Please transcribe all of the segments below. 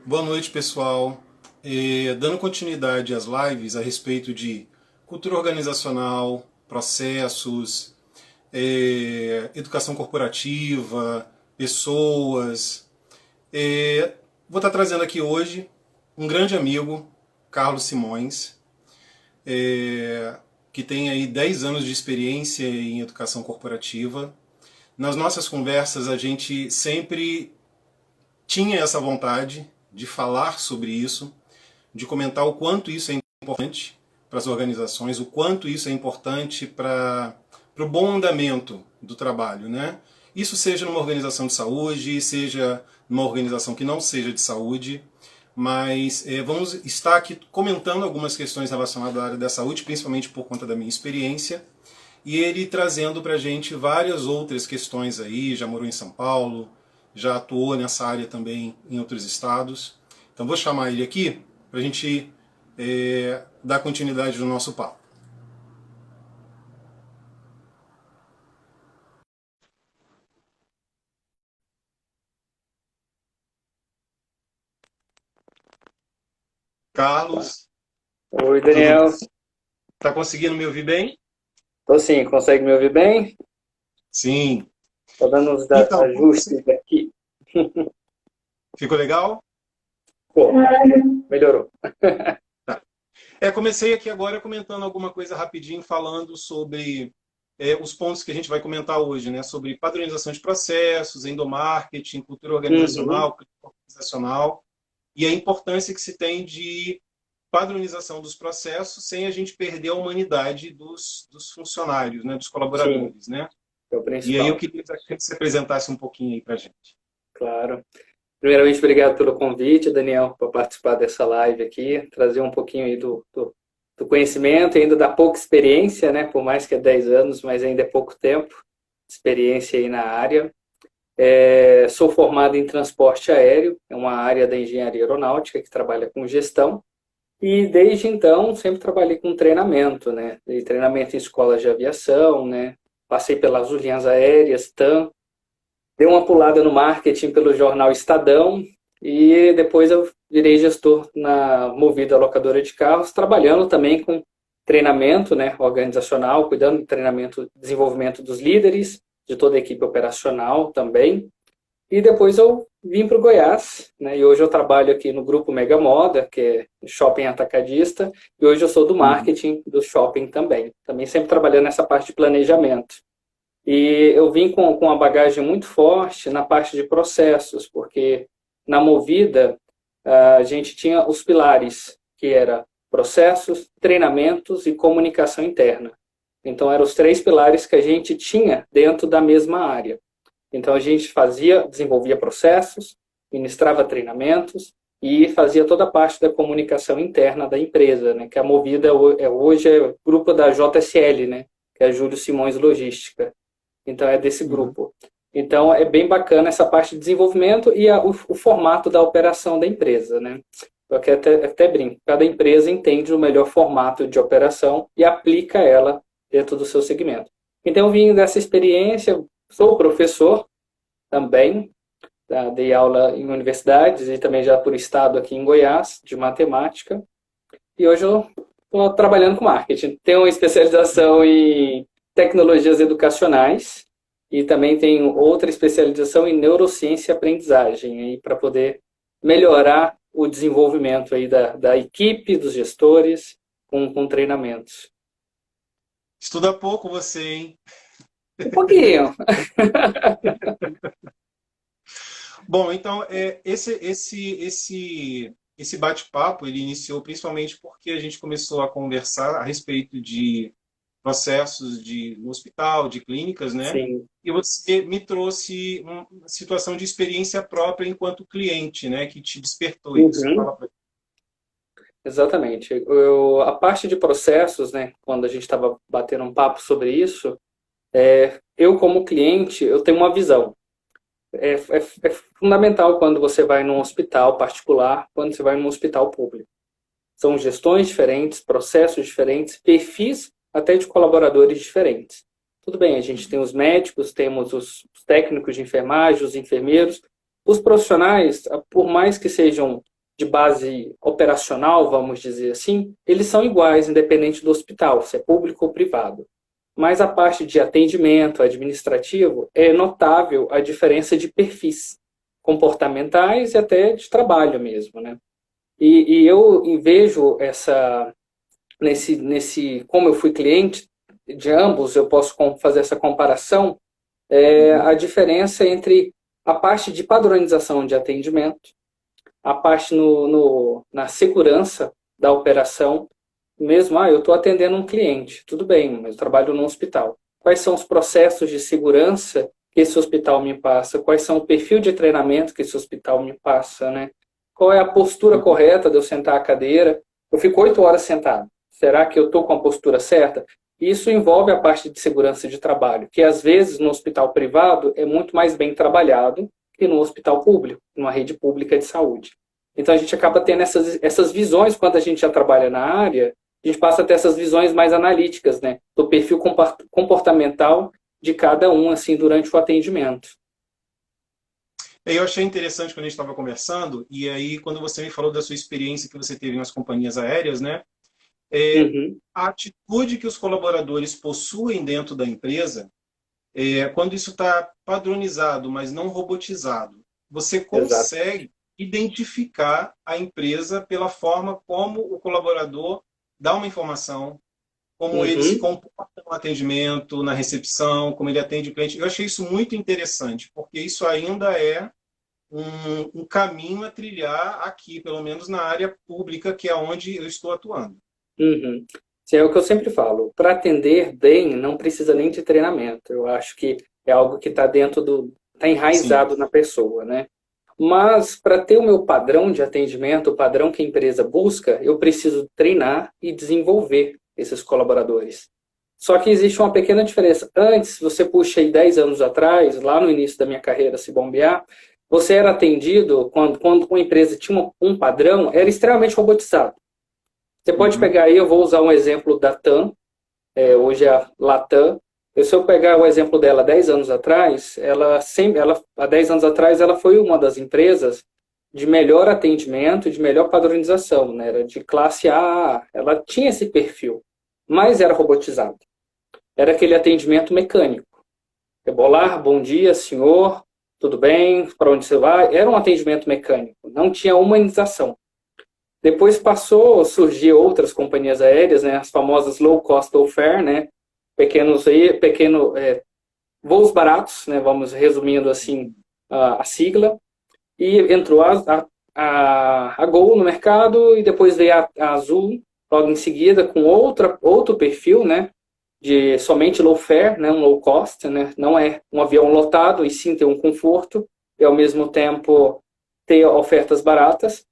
Boa noite, pessoal. Dando continuidade às lives a respeito de cultura organizacional, processos, educação corporativa, pessoas. Vou estar trazendo aqui hoje um grande amigo, Carlos Simões, que tem aí 10 anos de experiência em educação corporativa. Nas nossas conversas, a gente sempre tinha essa vontade de falar sobre isso, de comentar o quanto isso é importante para as organizações, o quanto isso é importante para o bom andamento do trabalho, né? Isso seja numa organização de saúde, seja numa organização que não seja de saúde, mas vamos estar aqui comentando algumas questões relacionadas à área da saúde, principalmente por conta da minha experiência, e ele trazendo para a gente várias outras questões aí, já morou em São Paulo, já atuou nessa área também em outros estados. Então vou chamar ele aqui para a gente dar continuidade no nosso papo. Carlos, Oi, tudo Daniel. tá conseguindo me ouvir bem? Tô sim, consegue me ouvir bem? Sim. Tô dando uns Então, ajustes aqui. ficou legal? Pô, melhorou. Tá. Comecei aqui agora comentando alguma coisa rapidinho, falando sobre os pontos que a gente vai comentar hoje, né? Sobre padronização de processos, endomarketing, cultura Uhum, organizacional, cultura organizacional, e a importância que se tem de padronização dos processos sem a gente perder a humanidade dos funcionários, né? Dos sim, colaboradores, né? é o E aí eu principal, queria que você apresentasse um pouquinho aí para a gente. claro. Primeiramente, obrigado pelo convite, Daniel, para participar dessa live aqui, trazer um pouquinho aí do conhecimento, ainda da pouca experiência, né? Por mais que é 10 anos, mas ainda é pouco tempo, de experiência aí na área. Sou formado em transporte aéreo, é uma área da engenharia aeronáutica que trabalha com gestão. E desde então sempre trabalhei com treinamento, né? E treinamento em escolas de aviação, né? Passei pelas linhas aéreas, TAM, dei uma pulada no marketing pelo jornal Estadão e depois eu virei gestor na Movida Locadora de Carros, trabalhando também com treinamento, né, organizacional, cuidando do treinamento, desenvolvimento dos líderes, de toda a equipe operacional também. E depois eu vim para o Goiás, né? E hoje eu trabalho aqui no grupo Mega Moda, que é shopping atacadista, e hoje eu sou do Uhum. marketing do shopping também. Também sempre trabalhando nessa parte de planejamento. E eu vim com uma bagagem muito forte na parte de processos, porque na Movida a gente tinha os pilares, que era processos, treinamentos e comunicação interna. Então eram os três pilares que a gente tinha dentro da mesma área. Então a gente desenvolvia processos, ministrava treinamentos e fazia toda a parte da comunicação interna da empresa, né? Que a Movida hoje é o grupo da JSL, né? Que é a Júlio Simões Logística. Então é desse Uhum. grupo. Então é bem bacana essa parte de desenvolvimento e o formato da operação da empresa, né? Eu até brinco, cada empresa entende o melhor formato de operação e aplica ela dentro do seu segmento. Então, eu vim dessa experiência, sou professor também, tá? Dei aula em universidades e também já por estado aqui em Goiás, de matemática. E hoje eu estou trabalhando com marketing. Tenho uma especialização em tecnologias educacionais e também tenho outra especialização em neurociência e aprendizagem, para poder melhorar o desenvolvimento aí da equipe, dos gestores, com treinamentos. Estuda pouco você, hein? Um pouquinho. Bom, então esse bate-papo ele iniciou principalmente porque a gente começou a conversar a respeito de processos no hospital, de clínicas, né? Sim. E você me trouxe uma situação de experiência própria enquanto cliente, né? Que te despertou isso. Uhum. Fala pra... Exatamente. A parte de processos, né, quando a gente estava batendo um papo sobre isso, eu como cliente, eu tenho uma visão. É fundamental quando você vai num hospital particular, quando você vai num hospital público. São gestões diferentes, processos diferentes, perfis até de colaboradores diferentes. Tudo bem, a gente tem os médicos, temos os técnicos de enfermagem, os enfermeiros. Os profissionais, por mais que sejam de base operacional, vamos dizer assim, eles são iguais, independente do hospital, se é público ou privado. Mas a parte de atendimento administrativo é notável a diferença de perfis comportamentais e até de trabalho mesmo, né? E eu vejo como eu fui cliente de ambos, eu posso fazer essa comparação, Uhum. a diferença entre a parte de padronização de atendimento, a parte na segurança da operação, mesmo, eu estou atendendo um cliente, tudo bem, mas eu trabalho num hospital. Quais são os processos de segurança que esse hospital me passa? Quais são o perfil de treinamento que esse hospital me passa, né? Qual é a postura Uhum. correta de eu sentar a cadeira? Eu fico 8 horas sentado. Será que eu estou com a postura certa? Isso envolve a parte de segurança de trabalho, que às vezes no hospital privado é muito mais bem trabalhado que no hospital público, numa rede pública de saúde. Então a gente acaba tendo essas visões quando a gente já trabalha na área, a gente passa a ter essas visões mais analíticas, né, do perfil comportamental de cada um assim durante o atendimento. Eu achei interessante quando a gente estava conversando, e aí quando você me falou da sua experiência que você teve nas companhias aéreas, né? Uhum, A atitude que os colaboradores possuem dentro da empresa, quando isso está padronizado, mas não robotizado, você exato. consegue identificar a empresa pela forma como o colaborador dá uma informação, como ele se Uhum. comporta no atendimento, na recepção, como ele atende o cliente. Eu achei isso muito interessante, porque isso ainda é um caminho a trilhar aqui, pelo menos na área pública, que é onde eu estou atuando. Uhum. Sim, é o que eu sempre falo. Para atender bem, não precisa nem de treinamento. Eu acho que é algo que está está Sim. enraizado na pessoa, né? Mas para ter o meu padrão de atendimento, o padrão que a empresa busca, eu preciso treinar e desenvolver esses colaboradores. Só que existe uma pequena diferença. Antes, você puxa aí 10 anos atrás, lá no início da minha carreira, se bombear, você era atendido quando uma empresa tinha um padrão, era extremamente robotizado. Você pode Uhum. pegar aí, eu vou usar um exemplo da TAM, hoje é a Latam. Se eu pegar o exemplo dela 10 anos atrás, há 10 anos atrás, ela foi uma das empresas de melhor atendimento, de melhor padronização, né? Era de classe A, ela tinha esse perfil, mas era robotizado. Era aquele atendimento mecânico. Olá, bom dia, senhor, tudo bem? Para onde você vai? Era um atendimento mecânico, não tinha humanização. Depois passou a surgir outras companhias aéreas, né, as famosas low cost low fare, né, voos baratos, né, vamos resumindo assim a sigla, e entrou a Gol no mercado e depois veio a Azul logo em seguida com outro perfil, né, de somente low fare, né, um low cost, né, não é um avião lotado e sim ter um conforto e ao mesmo tempo ter ofertas baratas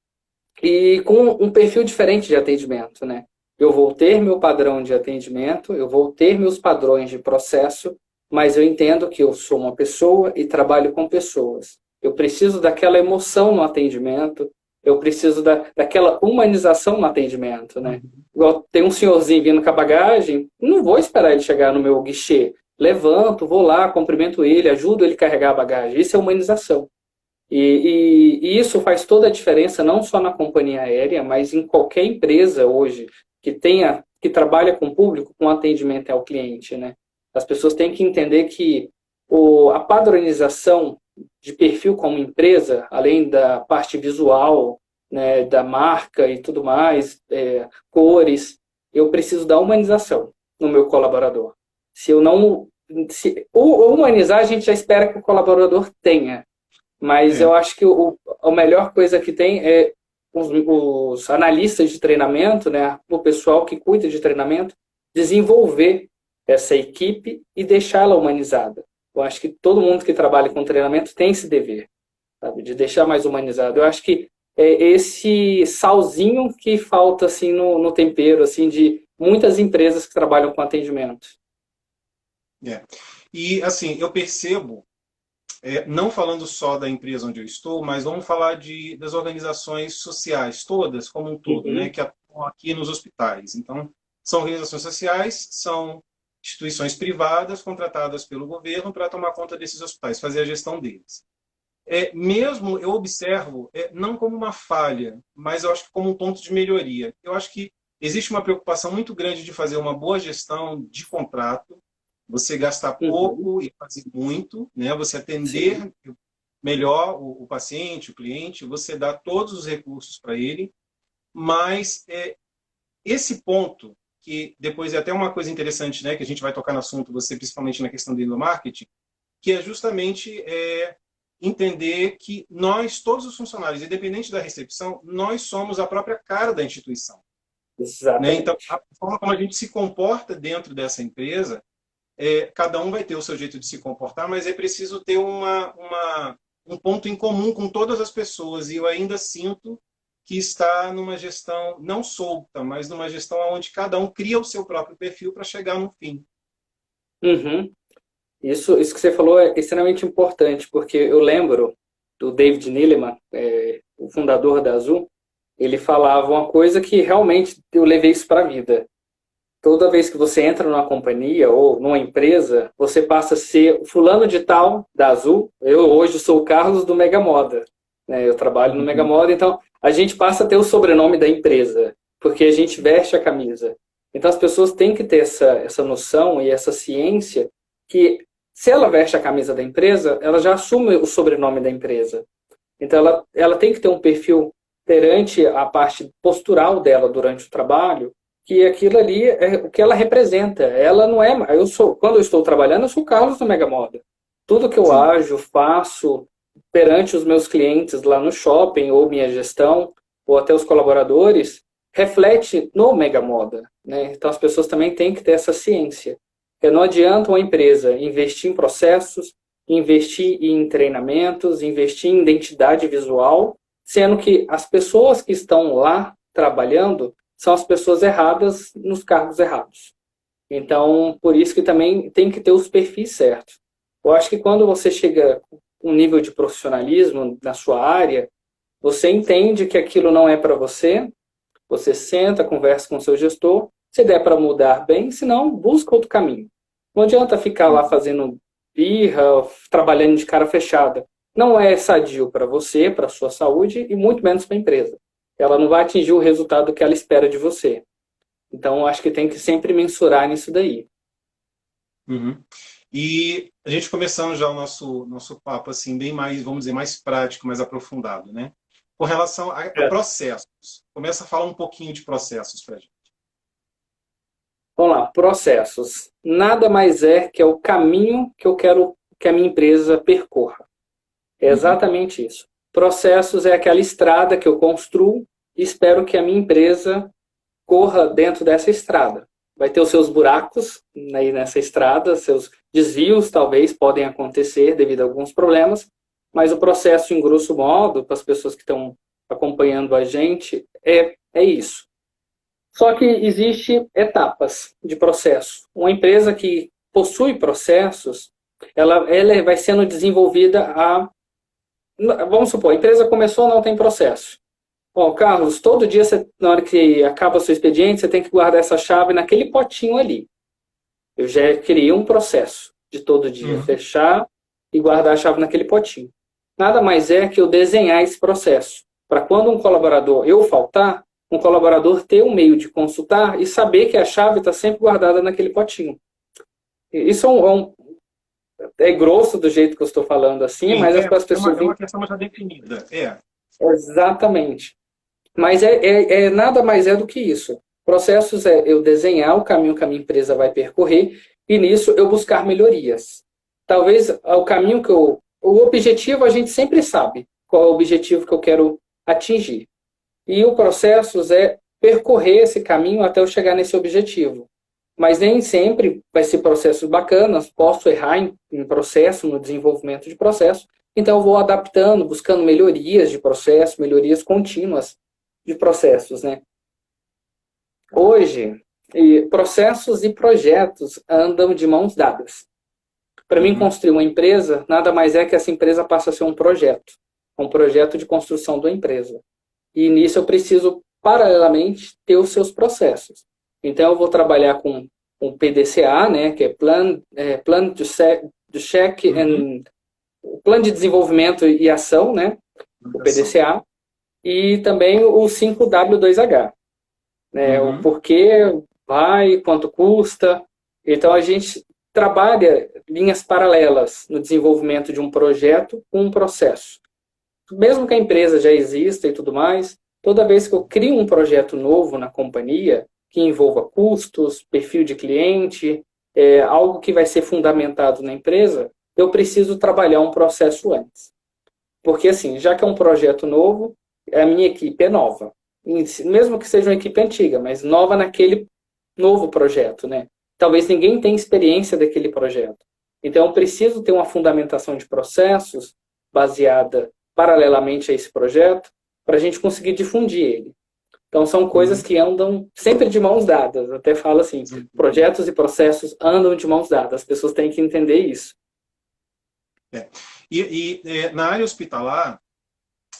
e com um perfil diferente de atendimento, né? Eu vou ter meu padrão de atendimento, eu vou ter meus padrões de processo, mas eu entendo que eu sou uma pessoa e trabalho com pessoas. Eu preciso daquela emoção no atendimento, eu preciso daquela humanização no atendimento, né? Uhum. Igual tem um senhorzinho vindo com a bagagem, não vou esperar ele chegar no meu guichê. Levanto, vou lá, cumprimento ele, ajudo ele a carregar a bagagem. Isso é humanização. E isso faz toda a diferença, não só na companhia aérea, mas em qualquer empresa hoje que trabalha com o público, com atendimento ao cliente, né? As pessoas têm que entender que a padronização de perfil como empresa, além da parte visual, né, da marca e tudo mais, cores, eu preciso da humanização no meu colaborador. Se eu não, se, o humanizar, a gente já espera que o colaborador tenha, mas eu É. acho que a melhor coisa que tem é os analistas de treinamento, né, o pessoal que cuida de treinamento, desenvolver essa equipe e deixá-la humanizada. Eu acho que todo mundo que trabalha com treinamento tem esse dever, sabe, de deixar mais humanizado. Eu acho que é esse salzinho que falta assim no tempero assim de muitas empresas que trabalham com atendimento. É. E assim, eu percebo, não falando só da empresa onde eu estou, mas vamos falar das organizações sociais, todas como um todo, né, Uhum, que atuam aqui nos hospitais. Então, são organizações sociais, são instituições privadas contratadas pelo governo para tomar conta desses hospitais, fazer a gestão deles. mesmo eu observo, não como uma falha, mas eu acho que como um ponto de melhoria. Eu acho que existe uma preocupação muito grande de fazer uma boa gestão de contrato, você gastar Uhum. pouco e fazer muito, né? Você Sim. atender melhor o paciente, o cliente, você dá todos os recursos para ele, mas esse ponto, que depois é até uma coisa interessante, né, que a gente vai tocar no assunto, você principalmente na questão do marketing, que é justamente entender que nós, todos os funcionários, independente da recepção, nós somos a própria cara da instituição. Né? Então, Exatamente. a forma como a gente se comporta dentro dessa empresa, cada um vai ter o seu jeito de se comportar, mas é preciso ter um ponto em comum com todas as pessoas. E eu ainda sinto que está numa gestão não solta, mas numa gestão onde cada um cria o seu próprio perfil para chegar no fim. Uhum. Isso que você falou é extremamente importante, porque eu lembro do David Neeleman, o fundador da Azul, ele falava uma coisa que realmente eu levei isso para a vida. Toda vez que você entra numa companhia ou numa empresa, você passa a ser o fulano de tal da Azul. Eu hoje sou o Carlos do Mega Moda, né? Eu trabalho no Mega Uhum. Moda, então a gente passa a ter o sobrenome da empresa, porque a gente veste a camisa. Então as pessoas têm que ter essa noção e essa ciência que se ela veste a camisa da empresa, ela já assume o sobrenome da empresa. Então ela tem que ter um perfil perante a parte postural dela durante o trabalho, que aquilo ali é o que ela representa. Ela não é. Quando eu estou trabalhando, eu sou o Carlos da Mega Moda. Tudo que eu Sim. ajo, faço perante os meus clientes lá no shopping, ou minha gestão, ou até os colaboradores, reflete no Mega Moda. Né? Então as pessoas também têm que ter essa ciência. Porque não adianta uma empresa investir em processos, investir em treinamentos, investir em identidade visual, sendo que as pessoas que estão lá trabalhando são as pessoas erradas nos cargos errados. Então, por isso que também tem que ter os perfis certos. Eu acho que quando você chega com um nível de profissionalismo na sua área, você entende que aquilo não é para você, você senta, conversa com o seu gestor, se der para mudar bem, se não, busca outro caminho. Não adianta ficar lá fazendo birra, trabalhando de cara fechada. Não é sadio para você, para a sua saúde e muito menos para a empresa. Ela não vai atingir o resultado que ela espera de você. Então, acho que tem que sempre mensurar nisso daí. Uhum. E a gente começando já o nosso papo assim bem mais, vamos dizer, mais prático, mais aprofundado, né? Com relação a É. processos. Começa a falar um pouquinho de processos para a gente. Vamos lá, processos. Nada mais é que é o caminho que eu quero que a minha empresa percorra. É Uhum. exatamente isso. Processos é aquela estrada que eu construo e espero que a minha empresa corra dentro dessa estrada. Vai ter os seus buracos aí nessa estrada, seus desvios talvez podem acontecer devido a alguns problemas, mas o processo, em grosso modo, para as pessoas que estão acompanhando a gente, é isso. Só que existe etapas de processo. Uma empresa que possui processos, ela vai sendo desenvolvida a... Vamos supor, a empresa começou, não tem processo. Bom, Carlos, todo dia, na hora que acaba o seu expediente, você tem que guardar essa chave naquele potinho ali. Eu já criei um processo de todo dia Uhum. fechar e guardar a chave naquele potinho. Nada mais é que eu desenhar esse processo. Para quando um colaborador eu faltar, um colaborador ter um meio de consultar e saber que a chave está sempre guardada naquele potinho. Isso é grosso do jeito que eu estou falando assim, Sim, mas as pessoas é uma questão já definida. exatamente. Mas nada mais é do que isso. Processos é eu desenhar o caminho que a minha empresa vai percorrer e nisso eu buscar melhorias. Talvez o caminho que eu. O objetivo a gente sempre sabe qual é o objetivo que eu quero atingir. E o processos é percorrer esse caminho até eu chegar nesse objetivo. Mas nem sempre vai ser processos bacanas, posso errar em processo, no desenvolvimento de processo, então eu vou adaptando, buscando melhorias de processo, melhorias contínuas de processos, né? Hoje, processos e projetos andam de mãos dadas. Para mim, Uhum. construir uma empresa, nada mais é que essa empresa passa a ser um projeto de construção da empresa. E nisso eu preciso, paralelamente, ter os seus processos. Então, eu vou trabalhar com PDCA, né, que é Plan to Check Uhum. and o Plano de Desenvolvimento e Ação, né? O PDCA, e também o 5W2H, né? O porquê vai, quanto custa. Então, a gente trabalha linhas paralelas no desenvolvimento de um projeto com um processo. Mesmo que a empresa já exista e tudo mais, toda vez que eu crio um projeto novo na companhia, que envolva custos, perfil de cliente, algo que vai ser fundamentado na empresa, eu preciso trabalhar um processo antes. Porque, assim, já que é um projeto novo, a minha equipe é nova. Mesmo que seja uma equipe antiga, mas nova naquele novo projeto, né? Talvez ninguém tenha experiência daquele projeto. Então, eu preciso ter uma fundamentação de processos baseada paralelamente a esse projeto para a gente conseguir difundir ele. Então, são coisas que andam sempre de mãos dadas. Eu até falo assim, projetos e processos andam de mãos dadas. As pessoas têm que entender isso. Na área hospitalar,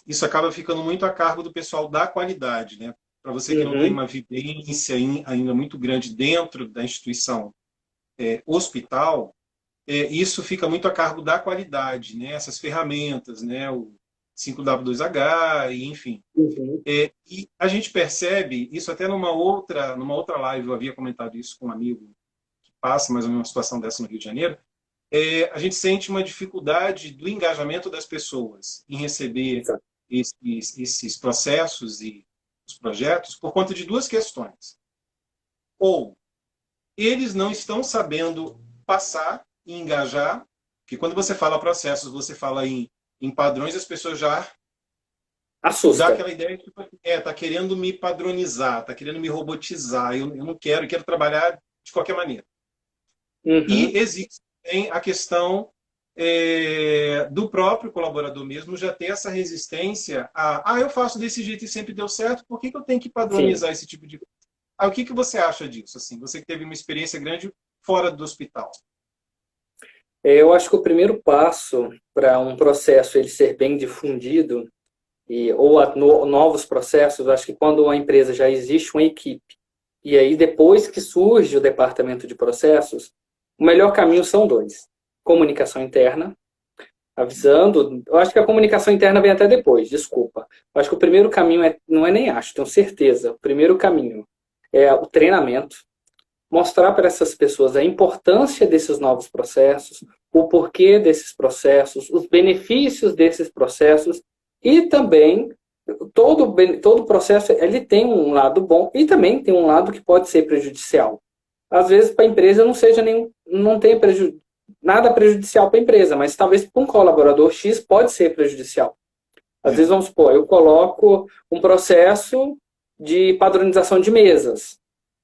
isso acaba ficando muito a cargo do pessoal da qualidade, né? Para você que não tem uma vivência ainda muito grande dentro da instituição hospital, isso fica muito a cargo da qualidade, né? Essas ferramentas, né? O 5W2H, e enfim. E a gente percebe, isso até numa outra live, eu havia comentado isso com um amigo que passa mais ou menos uma situação dessa no Rio de Janeiro, a gente sente uma dificuldade do engajamento das pessoas em receber esses processos e os projetos por conta de duas questões. Ou eles não estão sabendo passar e engajar, porque quando você fala processos, você fala em padrões, as pessoas já assusta. Dá aquela ideia que tá querendo me padronizar, tá querendo me robotizar, eu não quero, eu quero trabalhar de qualquer maneira. E existe também a questão do próprio colaborador mesmo já ter essa resistência eu faço desse jeito e sempre deu certo, por que eu tenho que padronizar esse tipo de coisa? O que você acha disso? Assim, você que teve uma experiência grande fora do hospital. Eu acho que o primeiro passo para um processo ele ser bem difundido ou novos processos, acho que quando uma empresa já existe uma equipe e aí depois que surge o departamento de processos, o melhor caminho são dois. Comunicação interna, avisando. Eu acho que a comunicação interna vem até depois, desculpa. Eu acho que o primeiro caminho tenho certeza, o primeiro caminho é o treinamento, mostrar para essas pessoas a importância desses novos processos, o porquê desses processos, os benefícios desses processos e também todo processo ele tem um lado bom e também tem um lado que pode ser prejudicial. Às vezes para a empresa não tenha nada prejudicial para a empresa, mas talvez para um colaborador X pode ser prejudicial. Às vezes, vamos supor, eu coloco um processo de padronização de mesas,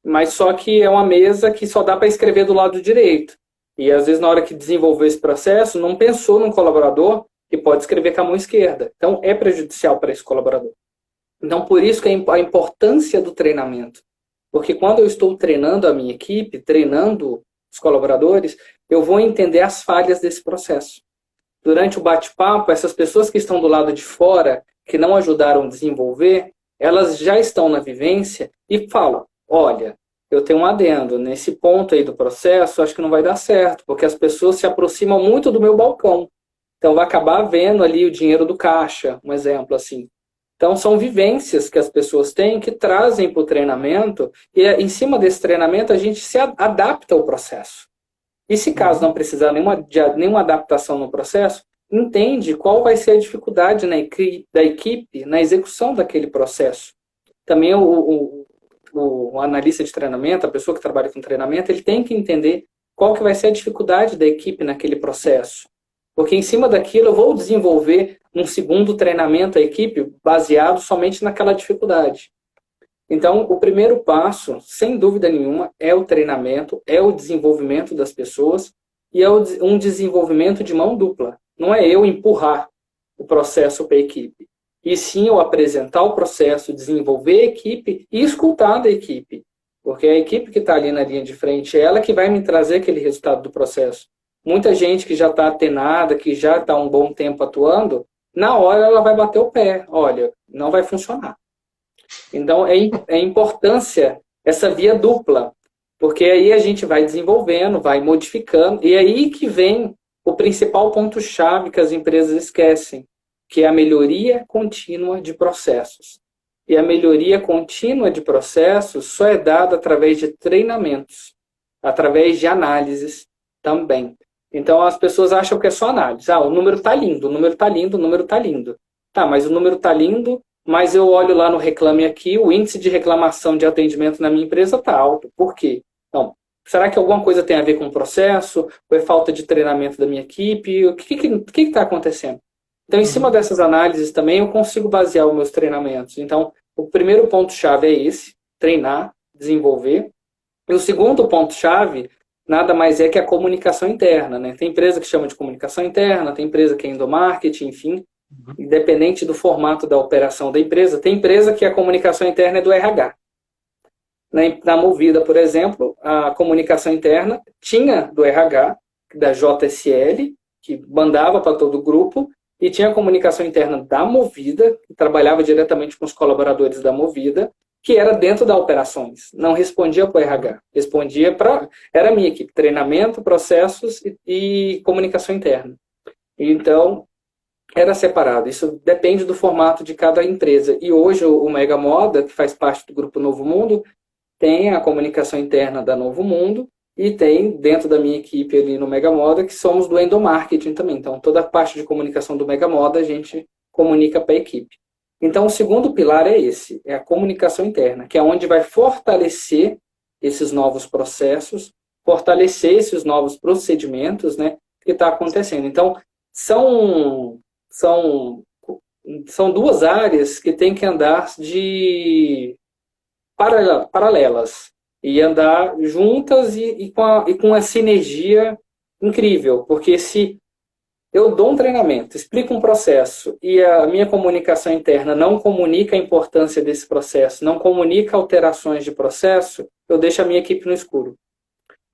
mas só que é uma mesa que só dá para escrever do lado direito. E às vezes na hora que desenvolveu esse processo, não pensou num colaborador que pode escrever com a mão esquerda. Então é prejudicial para esse colaborador. Então por isso que a importância do treinamento. Porque quando eu estou treinando a minha equipe, treinando os colaboradores, eu vou entender as falhas desse processo. Durante o bate-papo, essas pessoas que estão do lado de fora, que não ajudaram a desenvolver, elas já estão na vivência e falam, olha, eu tenho um adendo, nesse ponto aí do processo, acho que não vai dar certo, porque as pessoas se aproximam muito do meu balcão. Então, vai acabar vendo ali o dinheiro do caixa, um exemplo assim. Então, são vivências que as pessoas têm que trazem para o treinamento e, em cima desse treinamento, a gente se adapta ao processo. E se caso não precisar nenhuma adaptação no processo, entende qual vai ser a dificuldade da equipe na execução daquele processo. Também o analista de treinamento, a pessoa que trabalha com treinamento, ele tem que entender qual que vai ser a dificuldade da equipe naquele processo. Porque em cima daquilo eu vou desenvolver um segundo treinamento à equipe baseado somente naquela dificuldade. Então, o primeiro passo, sem dúvida nenhuma, é o treinamento, é o desenvolvimento das pessoas e é um desenvolvimento de mão dupla. Não é eu empurrar o processo para a equipe, e sim eu apresentar o processo, desenvolver a equipe e escutar da equipe. Porque a equipe que está ali na linha de frente é ela que vai me trazer aquele resultado do processo. Muita gente que já está atenada, que já está um bom tempo atuando, na hora ela vai bater o pé. Olha, não vai funcionar. Então, é importância essa via dupla, porque aí a gente vai desenvolvendo, vai modificando, e é aí que vem o principal ponto-chave que as empresas esquecem, que é a melhoria contínua de processos. E a melhoria contínua de processos só é dada através de treinamentos, através de análises também. Então, as pessoas acham que é só análise. O número está lindo, o número está lindo, o número está lindo. Tá, mas o número está lindo, mas eu olho lá no Reclame Aqui, o índice de reclamação de atendimento na minha empresa está alto. Por quê? Então, será que alguma coisa tem a ver com o processo? Ou é falta de treinamento da minha equipe? O que está acontecendo? Então, em cima dessas análises também, eu consigo basear os meus treinamentos. Então, o primeiro ponto-chave é esse, treinar, desenvolver. E o segundo ponto-chave, nada mais é que a comunicação interna, né? Tem empresa que chama de comunicação interna, tem empresa que é endomarketing, enfim. Independente do formato da operação da empresa, tem empresa que a comunicação interna é do RH. Na Movida, por exemplo, a comunicação interna tinha do RH, da JSL, que mandava para todo o grupo, e tinha a comunicação interna da Movida, que trabalhava diretamente com os colaboradores da Movida, que era dentro da operações. Não respondia para o RH, respondia para... Era a minha equipe, treinamento, processos e comunicação interna. Então, era separado. Isso depende do formato de cada empresa. E hoje o Mega Moda, que faz parte do Grupo Novo Mundo, tem a comunicação interna da Novo Mundo e tem dentro da minha equipe ali no Mega Moda, que somos do endomarketing também. Então, toda a parte de comunicação do Mega Moda a gente comunica para a equipe. Então, o segundo pilar é esse, é a comunicação interna, que é onde vai fortalecer esses novos processos, fortalecer esses novos procedimentos, né, que está acontecendo. Então, são duas áreas que têm que andar de paralelas e andar juntas e com uma sinergia incrível, porque se eu dou um treinamento, explico um processo e a minha comunicação interna não comunica a importância desse processo, não comunica alterações de processo, eu deixo a minha equipe no escuro.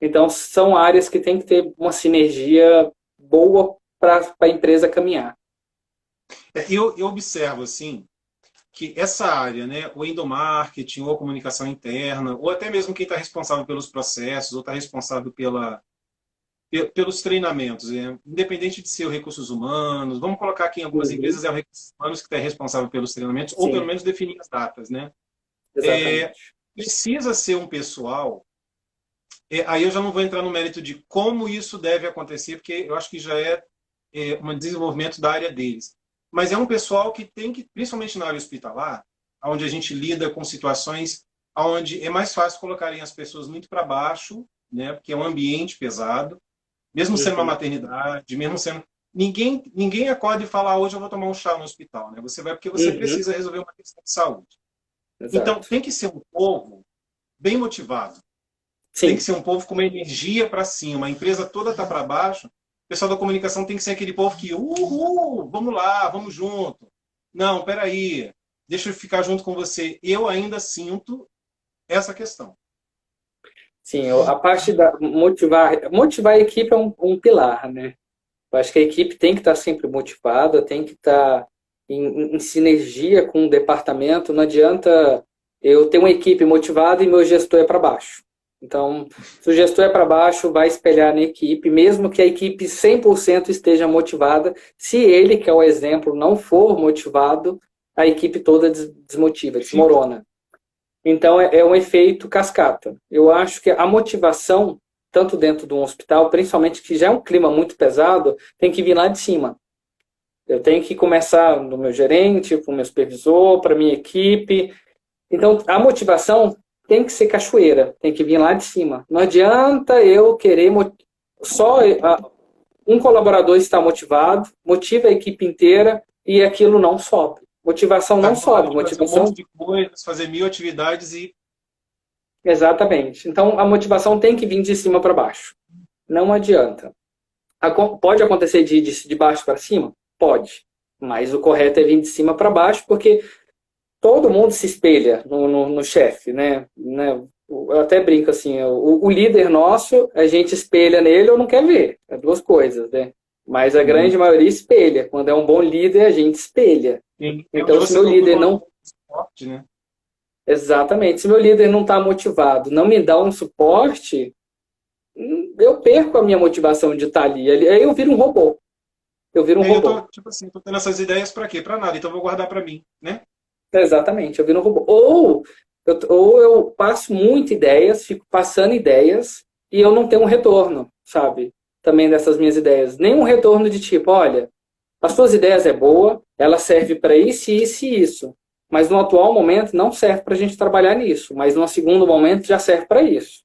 Então, são áreas que tem que ter uma sinergia boa para a empresa caminhar. Eu observo, assim, que essa área, né, o endomarketing, ou a comunicação interna, ou até mesmo quem está responsável pelos processos, ou está responsável pelos treinamentos, independente de ser o recursos humanos, vamos colocar aqui em algumas empresas é o recursos humanos que está responsável pelos treinamentos, ou pelo menos definir as datas, né? Precisa ser um pessoal, aí eu já não vou entrar no mérito de como isso deve acontecer, porque eu acho que já é um desenvolvimento da área deles. Mas é um pessoal que tem que, principalmente na área hospitalar, onde a gente lida com situações onde é mais fácil colocarem as pessoas muito para baixo, né, porque é um ambiente pesado, mesmo sendo uma maternidade, mesmo sendo... Ninguém acorda e fala, hoje eu vou tomar um chá no hospital. Né? Você vai porque você precisa resolver uma questão de saúde. Exato. Então, tem que ser um povo bem motivado. Sim. Tem que ser um povo com uma energia para cima. A empresa toda está para baixo. O pessoal da comunicação tem que ser aquele povo que, vamos lá, vamos junto. Não, peraí, deixa eu ficar junto com você. Eu ainda sinto essa questão. Sim, a parte da motivar a equipe é um pilar, né? Eu acho que a equipe tem que estar sempre motivada, tem que estar em sinergia com o departamento. Não adianta eu ter uma equipe motivada e meu gestor é para baixo. Então, se o gestor é para baixo, vai espelhar na equipe, mesmo que a equipe 100% esteja motivada. Se ele, que é o exemplo, não for motivado, a equipe toda desmotiva, desmorona. Então, é um efeito cascata. Eu acho que a motivação, tanto dentro de um hospital, principalmente que já é um clima muito pesado, tem que vir lá de cima. Eu tenho que começar do meu gerente, para o meu supervisor, para a minha equipe. Então, a motivação tem que ser cachoeira, tem que vir lá de cima. Não adianta eu querer só um colaborador estar motivado, motiva a equipe inteira e aquilo não sobe. Motivação não sobe. Motivação... Fazer um monte de coisas, fazer 1000 atividades e... Exatamente. Então, a motivação tem que vir de cima para baixo. Não adianta. Pode acontecer de baixo para cima? Pode. Mas o correto é vir de cima para baixo, porque todo mundo se espelha no chefe, né? Eu até brinco assim, o líder nosso, a gente espelha nele ou não quer ver. É duas coisas, né? Mas a grande maioria espelha. Quando é um bom líder, a gente espelha. Sim. Então, se meu líder não... Suporte, né? Exatamente. Se meu líder não está motivado, não me dá um suporte, eu perco a minha motivação de estar ali. Aí eu viro um robô. Eu viro um E aí eu robô. tô, tipo assim, tô tendo essas ideias pra quê? Pra nada, então eu vou guardar pra mim, né? Exatamente, eu viro um robô. Ou eu passo muitas ideias, fico passando ideias e eu não tenho um retorno, sabe? Também dessas minhas ideias. Nenhum retorno de tipo, olha, as suas ideias é boa, ela serve para isso, isso e isso. Mas no atual momento não serve para a gente trabalhar nisso. Mas no segundo momento já serve para isso.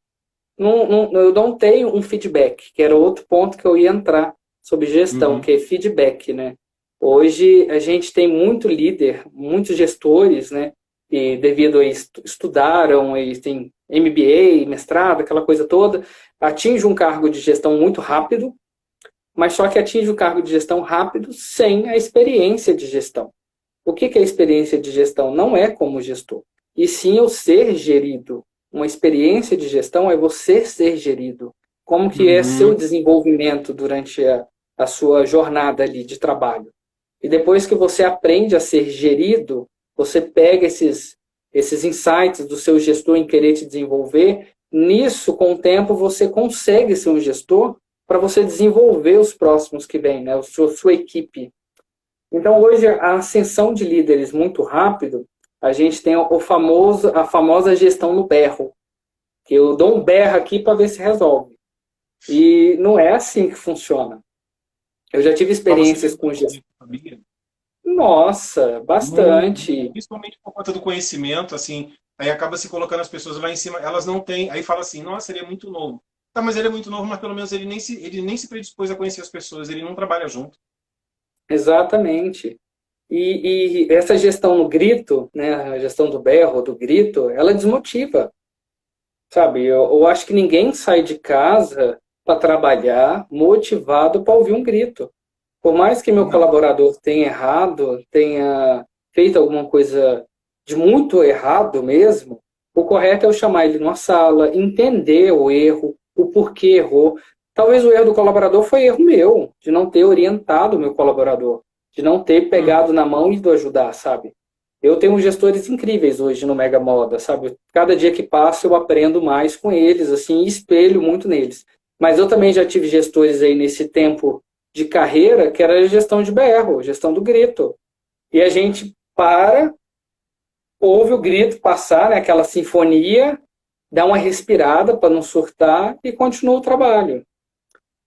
Eu não tenho um feedback, que era outro ponto que eu ia entrar sobre gestão, Uhum. que é feedback, né? Hoje a gente tem muito líder, muitos gestores, né? E devido a estudaram e tem MBA, mestrado, aquela coisa toda, atinge um cargo de gestão muito rápido, mas só que atinge o cargo de gestão rápido sem a experiência de gestão. O que é a experiência de gestão? Não é como gestor, e sim o ser gerido. Uma experiência de gestão é você ser gerido. Como que é seu Uhum. desenvolvimento durante a sua jornada ali de trabalho. E depois que você aprende a ser gerido, você pega esses insights do seu gestor em querer te desenvolver. Nisso, com o tempo, você consegue ser um gestor para você desenvolver os próximos que vêm, né? Sua equipe. Então, hoje, a ascensão de líderes muito rápido, a gente tem a famosa gestão no berro, que eu dou um berro aqui para ver se resolve. E não é assim que funciona. Eu já tive Pra você experiências ver com como gestão. isso, sabia? Nossa, Muito, bastante. principalmente por conta do conhecimento, assim, aí acaba se colocando as pessoas lá em cima, elas não têm, aí fala assim, nossa, ele é muito novo. Tá, mas ele é muito novo, mas pelo menos ele nem se predispôs a conhecer as pessoas, ele não trabalha junto. Exatamente. E essa gestão no grito, né, a gestão do berro, do grito, ela desmotiva, sabe? Eu acho que ninguém sai de casa para trabalhar motivado para ouvir um grito. Por mais que meu Não. colaborador tenha errado, tenha feito alguma coisa de muito errado mesmo, o correto é eu chamar ele numa sala, entender o erro, o porquê errou. Talvez o erro do colaborador foi erro meu, de não ter orientado o meu colaborador, de não ter Uhum. pegado na mão e ido ajudar, sabe? Eu tenho gestores incríveis hoje no Mega Moda, sabe? Cada dia que passa eu aprendo mais com eles, assim, e espelho muito neles. Mas eu também já tive gestores aí nesse tempo de carreira que era a gestão de berro, gestão do grito. E a gente para, ouve o grito passar, né, aquela sinfonia, dá uma respirada para não surtar e continua o trabalho.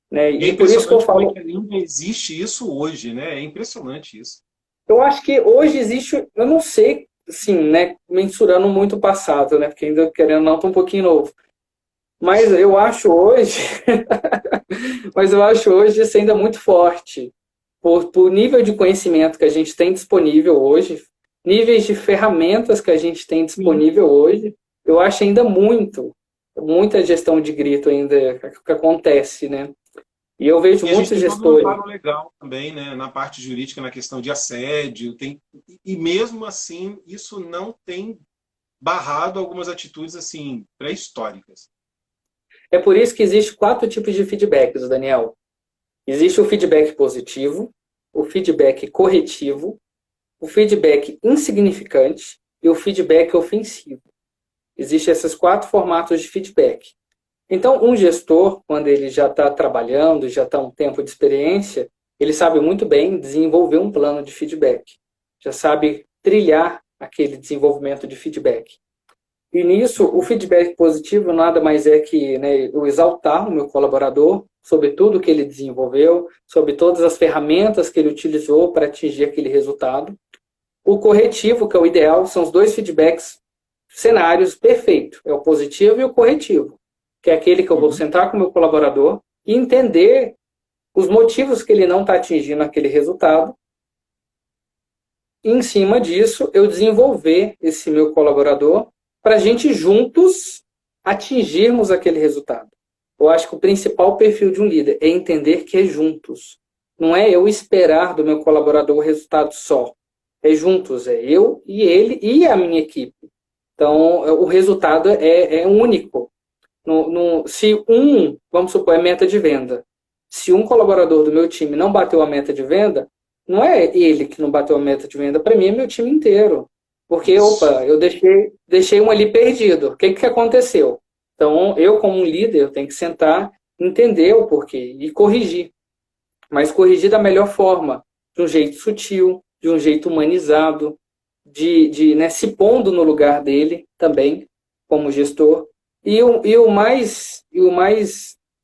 Né? E é E por isso que eu impressionante como é falo, que ainda existe isso hoje, né? É impressionante isso. eu acho que hoje existe, eu não sei, sim, né, mensurando muito o passado, né, porque ainda querendo ou não, tô um pouquinho novo. Mas eu acho hoje, mas eu acho hoje isso ainda muito forte. Por nível de conhecimento que a gente tem disponível hoje, níveis de ferramentas que a gente tem Sim. disponível hoje, eu acho ainda muita gestão de grito ainda que acontece, né? E eu vejo E a gente muitos tem todo um gestores. amparo legal também, né? Na parte jurídica, na questão de assédio, tem, e mesmo assim, isso não tem barrado algumas atitudes assim pré-históricas. É por isso que existe 4 tipos de feedbacks, Daniel. Existe o feedback positivo, o feedback corretivo, o feedback insignificante e o feedback ofensivo. Existem esses 4 formatos de feedback. Então, um gestor, quando ele já está trabalhando, já está um tempo de experiência, ele sabe muito bem desenvolver um plano de feedback. Já sabe trilhar aquele desenvolvimento de feedback. E nisso, o feedback positivo nada mais é que, né, eu exaltar o meu colaborador sobre tudo que ele desenvolveu, sobre todas as ferramentas que ele utilizou para atingir aquele resultado. O corretivo, que é o ideal, são os 2 feedbacks cenários perfeitos. É o positivo e o corretivo, que é aquele que eu vou Uhum. sentar com o meu colaborador e entender os motivos que ele não está atingindo aquele resultado. E, em cima disso, eu desenvolver esse meu colaborador para a gente juntos atingirmos aquele resultado. Eu acho que o principal perfil de um líder é entender que é juntos. Não é eu esperar do meu colaborador o resultado só. É juntos, é eu e ele e a minha equipe. Então, o resultado é único. Se vamos supor, é meta de venda. Se um colaborador do meu time não bateu a meta de venda, não é ele que não bateu a meta de venda, para mim é meu time inteiro. Porque, Isso. opa, eu deixei um ali perdido. O que aconteceu? Então, eu como um líder, eu tenho que sentar entender o porquê e corrigir. Mas corrigir da melhor forma, de um jeito sutil, de um jeito humanizado, né, se pondo no lugar dele também, como gestor. E o mais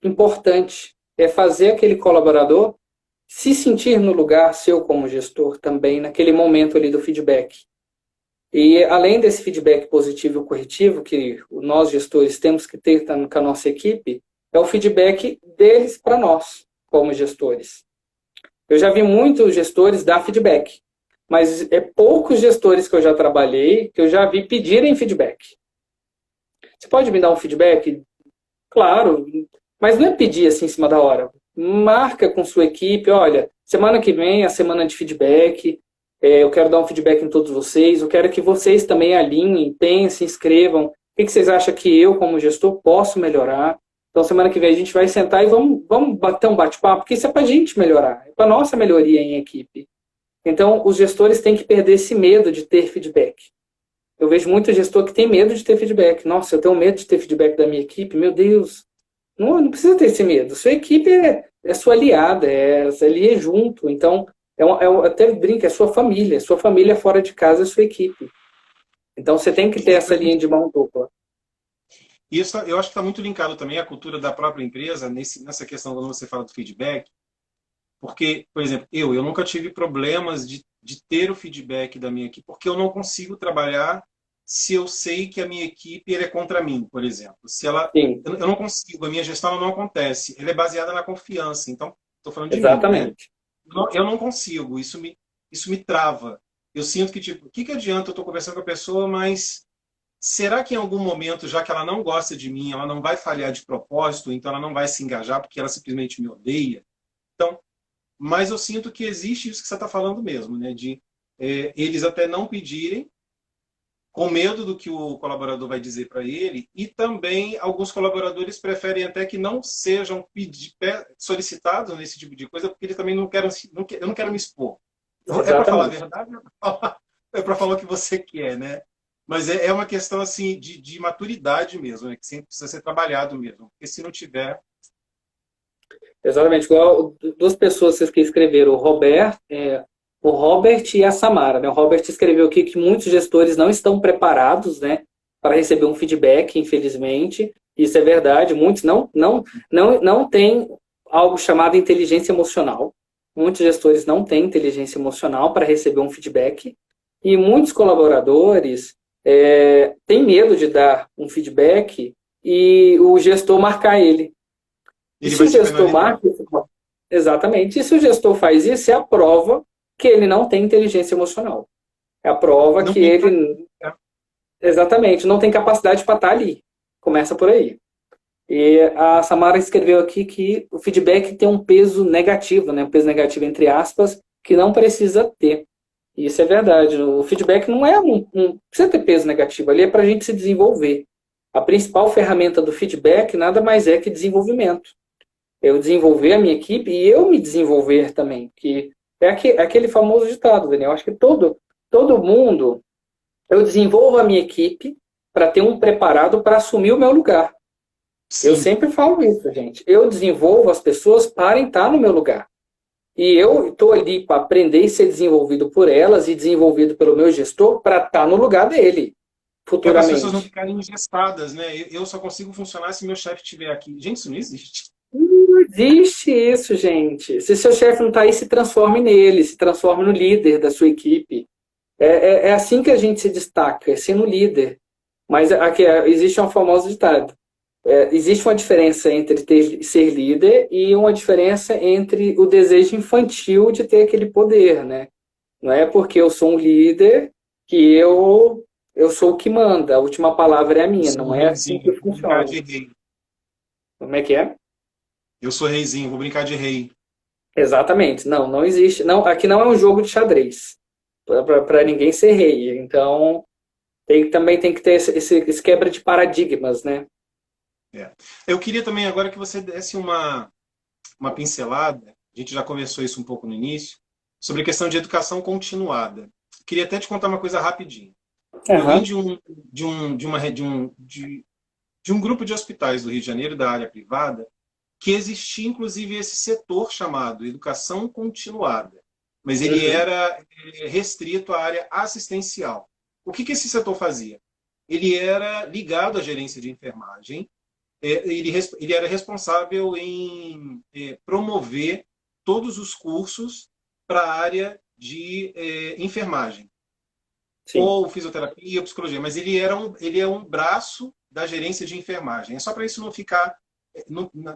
importante é fazer aquele colaborador se sentir no lugar seu como gestor também, naquele momento ali do feedback. E além desse feedback positivo e corretivo que nós gestores temos que ter com a nossa equipe, é o feedback deles para nós, como gestores. Eu já vi muitos gestores dar feedback, mas é poucos gestores que eu já trabalhei que eu já vi pedirem feedback. Você pode me dar um feedback? Claro, mas não é pedir assim em cima da hora. Marca com sua equipe, olha, semana que vem é a semana de feedback, eu quero dar um feedback em todos vocês, eu quero que vocês também alinhem, pensem, escrevam, o que vocês acham que eu, como gestor, posso melhorar. Então, semana que vem a gente vai sentar e vamos bater um bate-papo, porque isso é para a gente melhorar, é para a nossa melhoria em equipe. Então, os gestores têm que perder esse medo de ter feedback. Eu vejo muito gestor que tem medo de ter feedback. Nossa, eu tenho medo de ter feedback da minha equipe, meu Deus. Não precisa ter esse medo. Sua equipe é sua aliada, ali é junto. Então, até brinca, é sua família. Sua família fora de casa é sua equipe. Então, você tem que ter essa linha de mão dupla. Isso eu acho que está muito linkado também à cultura da própria empresa, nessa questão quando você fala do feedback. Porque, por exemplo, eu nunca tive problemas de ter o feedback da minha equipe, porque eu não consigo trabalhar se eu sei que a minha equipe é contra mim, por exemplo. Se ela, Sim. eu não consigo, a minha gestão não acontece. Ela é baseada na confiança. Então, estou falando de Exatamente. mim, né? Eu não consigo, isso me trava. Eu sinto que, tipo, o que adianta eu estou conversando com a pessoa, mas será que em algum momento, já que ela não gosta de mim, ela não vai falhar de propósito, então ela não vai se engajar porque ela simplesmente me odeia? Então, mas eu sinto que existe isso que você está falando mesmo, né? De eles até não pedirem, com medo do que o colaborador vai dizer para ele, e também alguns colaboradores preferem até que não sejam solicitados nesse tipo de coisa, porque eles também não querem, eu não quero me expor. É para falar a verdade, é para falar o que você quer, né? Mas é uma questão assim de maturidade mesmo, né? Que sempre precisa ser trabalhado mesmo, porque se não tiver... Exatamente, igual duas pessoas que escreveram, o Robert e a Samara. Né? O Robert escreveu aqui que muitos gestores não estão preparados, né, para receber um feedback, infelizmente. Isso é verdade, muitos não têm algo chamado inteligência emocional. Muitos gestores não têm inteligência emocional para receber um feedback. E muitos colaboradores têm medo de dar um feedback e o gestor marcar ele. E se o gestor marca, exatamente, e se o gestor faz isso, é a prova que ele não tem inteligência emocional. É a prova que ele, exatamente, não tem capacidade para estar ali. Começa por aí. E a Samara escreveu aqui que o feedback tem um peso negativo, né? Um peso negativo entre aspas, que não precisa ter. E isso é verdade. O feedback não precisa ter peso negativo. Ali é para a gente se desenvolver. A principal ferramenta do feedback nada mais é que desenvolvimento. Eu desenvolver a minha equipe e eu me desenvolver também. Que é aquele famoso ditado, Daniel. Acho que todo mundo, eu desenvolvo a minha equipe para ter um preparado para assumir o meu lugar. Sim. Eu sempre falo isso, gente. Eu desenvolvo as pessoas para estar no meu lugar. E eu estou ali para aprender e ser desenvolvido por elas e desenvolvido pelo meu gestor para estar no lugar dele, futuramente. Para as pessoas não ficarem engessadas, né? Eu só consigo funcionar se meu chefe estiver aqui. Gente, isso não existe. Não existe isso, gente. Se seu chefe não está aí, se transforme nele, se transforme no líder da sua equipe. É assim que a gente se destaca, é sendo líder. Mas aqui existe uma famosa ditado. Existe uma diferença entre ser líder e uma diferença entre o desejo infantil de ter aquele poder, né? Não é porque eu sou um líder que eu sou o que manda. A última palavra é a minha. Não é assim que funciona. Como é que é? Eu sou reizinho, vou brincar de rei. Exatamente. Não existe. Não, aqui não é um jogo de xadrez. Para ninguém ser rei. Então, também tem que ter esse quebra de paradigmas, né? Eu queria também agora que você desse uma pincelada, a gente já conversou isso um pouco no início, sobre a questão de educação continuada. Queria até te contar uma coisa rapidinho. Eu vim de um grupo de hospitais do Rio de Janeiro, da área privada, que existia inclusive esse setor chamado educação continuada, mas ele Uhum. era restrito à área assistencial. O que esse setor fazia? Ele era ligado à gerência de enfermagem, ele era responsável em promover todos os cursos para a área de enfermagem, Sim. ou fisioterapia ou psicologia, mas ele é um braço da gerência de enfermagem. É só para isso não ficar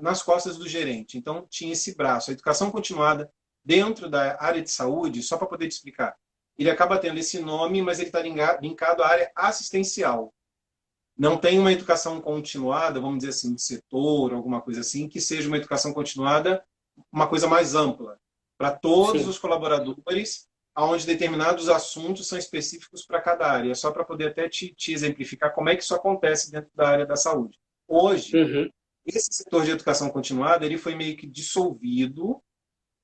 nas costas do gerente. Então, tinha esse braço. A educação continuada dentro da área de saúde, só para poder te explicar, ele acaba tendo esse nome, mas ele está linkado à área assistencial. Não tem uma educação continuada, vamos dizer assim, um setor, alguma coisa assim, que seja uma educação continuada, uma coisa mais ampla, para todos Sim. os colaboradores, onde determinados assuntos são específicos para cada área, só para poder até te exemplificar como é que isso acontece dentro da área da saúde. Hoje, Uhum. esse setor de educação continuada ele foi meio que dissolvido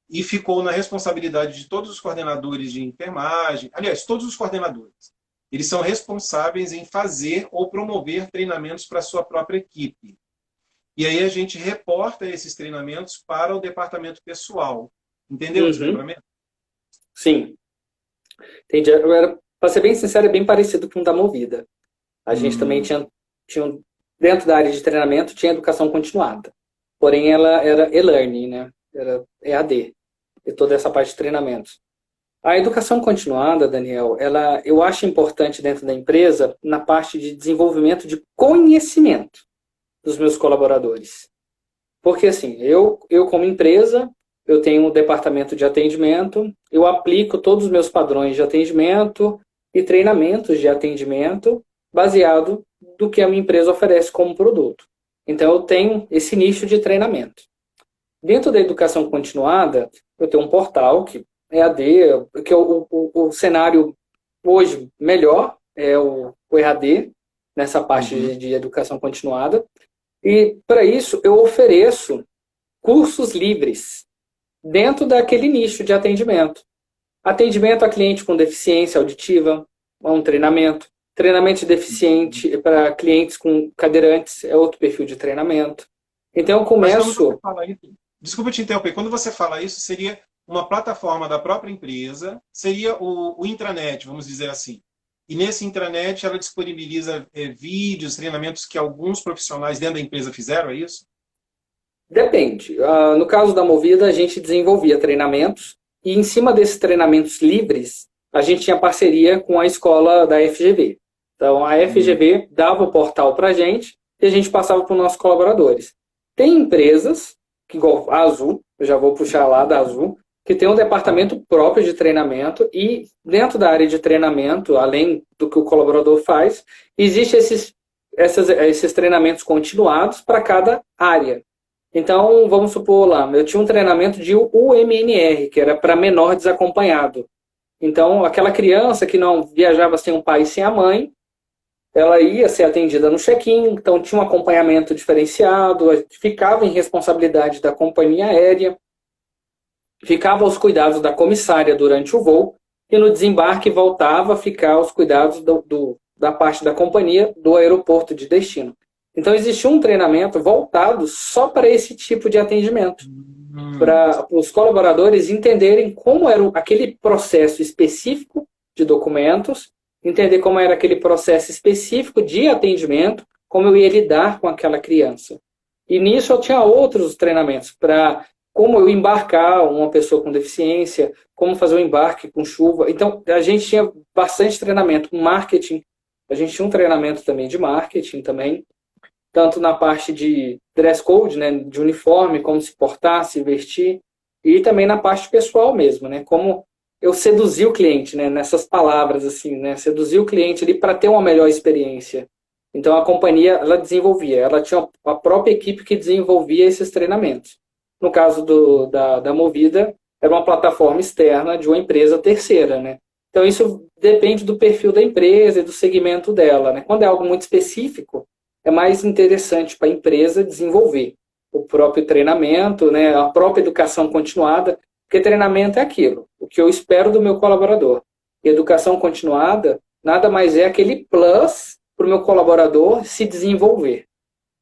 e ficou na responsabilidade de todos os coordenadores de enfermagem, aliás, todos os coordenadores. Eles são responsáveis em fazer ou promover treinamentos para a sua própria equipe. E aí a gente reporta esses treinamentos para o departamento pessoal. Entendeu o Uhum. desdobramento? Sim. Entendi. Para ser bem sincero, é bem parecido com o da Movida. A gente também tinha dentro da área de treinamento, tinha educação continuada. Porém, ela era e-learning, né? Era EAD. E toda essa parte de treinamentos. A educação continuada, Daniel, eu acho importante dentro da empresa na parte de desenvolvimento de conhecimento dos meus colaboradores. Porque assim, eu como empresa, eu tenho um departamento de atendimento, eu aplico todos os meus padrões de atendimento e treinamentos de atendimento baseado do que a minha empresa oferece como produto. Então eu tenho esse nicho de treinamento. Dentro da educação continuada, eu tenho um portal que é AD, que é o cenário hoje melhor é o EAD, nessa parte Uhum. de educação continuada. E para isso eu ofereço cursos livres dentro daquele nicho de atendimento. Atendimento a cliente com deficiência auditiva, é um treinamento. Treinamento de deficiente para clientes com cadeirantes é outro perfil de treinamento. Então eu Mas quando você começo. fala isso, desculpa te interromper, quando você fala isso, seria uma plataforma da própria empresa, seria o intranet, vamos dizer assim. E nesse intranet ela disponibiliza vídeos, treinamentos que alguns profissionais dentro da empresa fizeram, é isso? Depende. No caso da Movida, a gente desenvolvia treinamentos e em cima desses treinamentos livres, a gente tinha parceria com a escola da FGV. Então, a Hum. FGV dava o portal para a gente e a gente passava para os nossos colaboradores. Tem empresas, que igual a Azul, eu já vou puxar lá da Azul, que tem um departamento próprio de treinamento e dentro da área de treinamento, além do que o colaborador faz, existem esses treinamentos continuados para cada área. Então, vamos supor lá, eu tinha um treinamento de UMNR, que era para menor desacompanhado. Então, aquela criança que não viajava sem um pai e sem a mãe, ela ia ser atendida no check-in, então tinha um acompanhamento diferenciado, ficava em responsabilidade da companhia aérea, ficava aos cuidados da comissária durante o voo, e no desembarque voltava a ficar aos cuidados da parte da companhia do aeroporto de destino. Então existia um treinamento voltado só para esse tipo de atendimento, para os colaboradores entenderem como era aquele processo específico de documentos, entender como era aquele processo específico de atendimento, como eu ia lidar com aquela criança. E nisso eu tinha outros treinamentos para como eu embarcar uma pessoa com deficiência, como fazer o embarque com chuva. Então, a gente tinha bastante treinamento com marketing, a gente tinha um treinamento também de marketing também, tanto na parte de dress code, né, de uniforme, como se portar, se vestir, e também na parte pessoal mesmo, né, como eu seduzi o cliente, né, nessas palavras assim, né, seduzir o cliente ali para ter uma melhor experiência. Então a companhia ela desenvolvia, ela tinha a própria equipe que desenvolvia esses treinamentos. No caso da Movida, era uma plataforma externa de uma empresa terceira, né? Então isso depende do perfil da empresa e do segmento dela, né? Quando é algo muito específico, é mais interessante para a empresa desenvolver o próprio treinamento, né, a própria educação continuada, porque treinamento é aquilo, o que eu espero do meu colaborador. E educação continuada nada mais é aquele plus para o meu colaborador se desenvolver.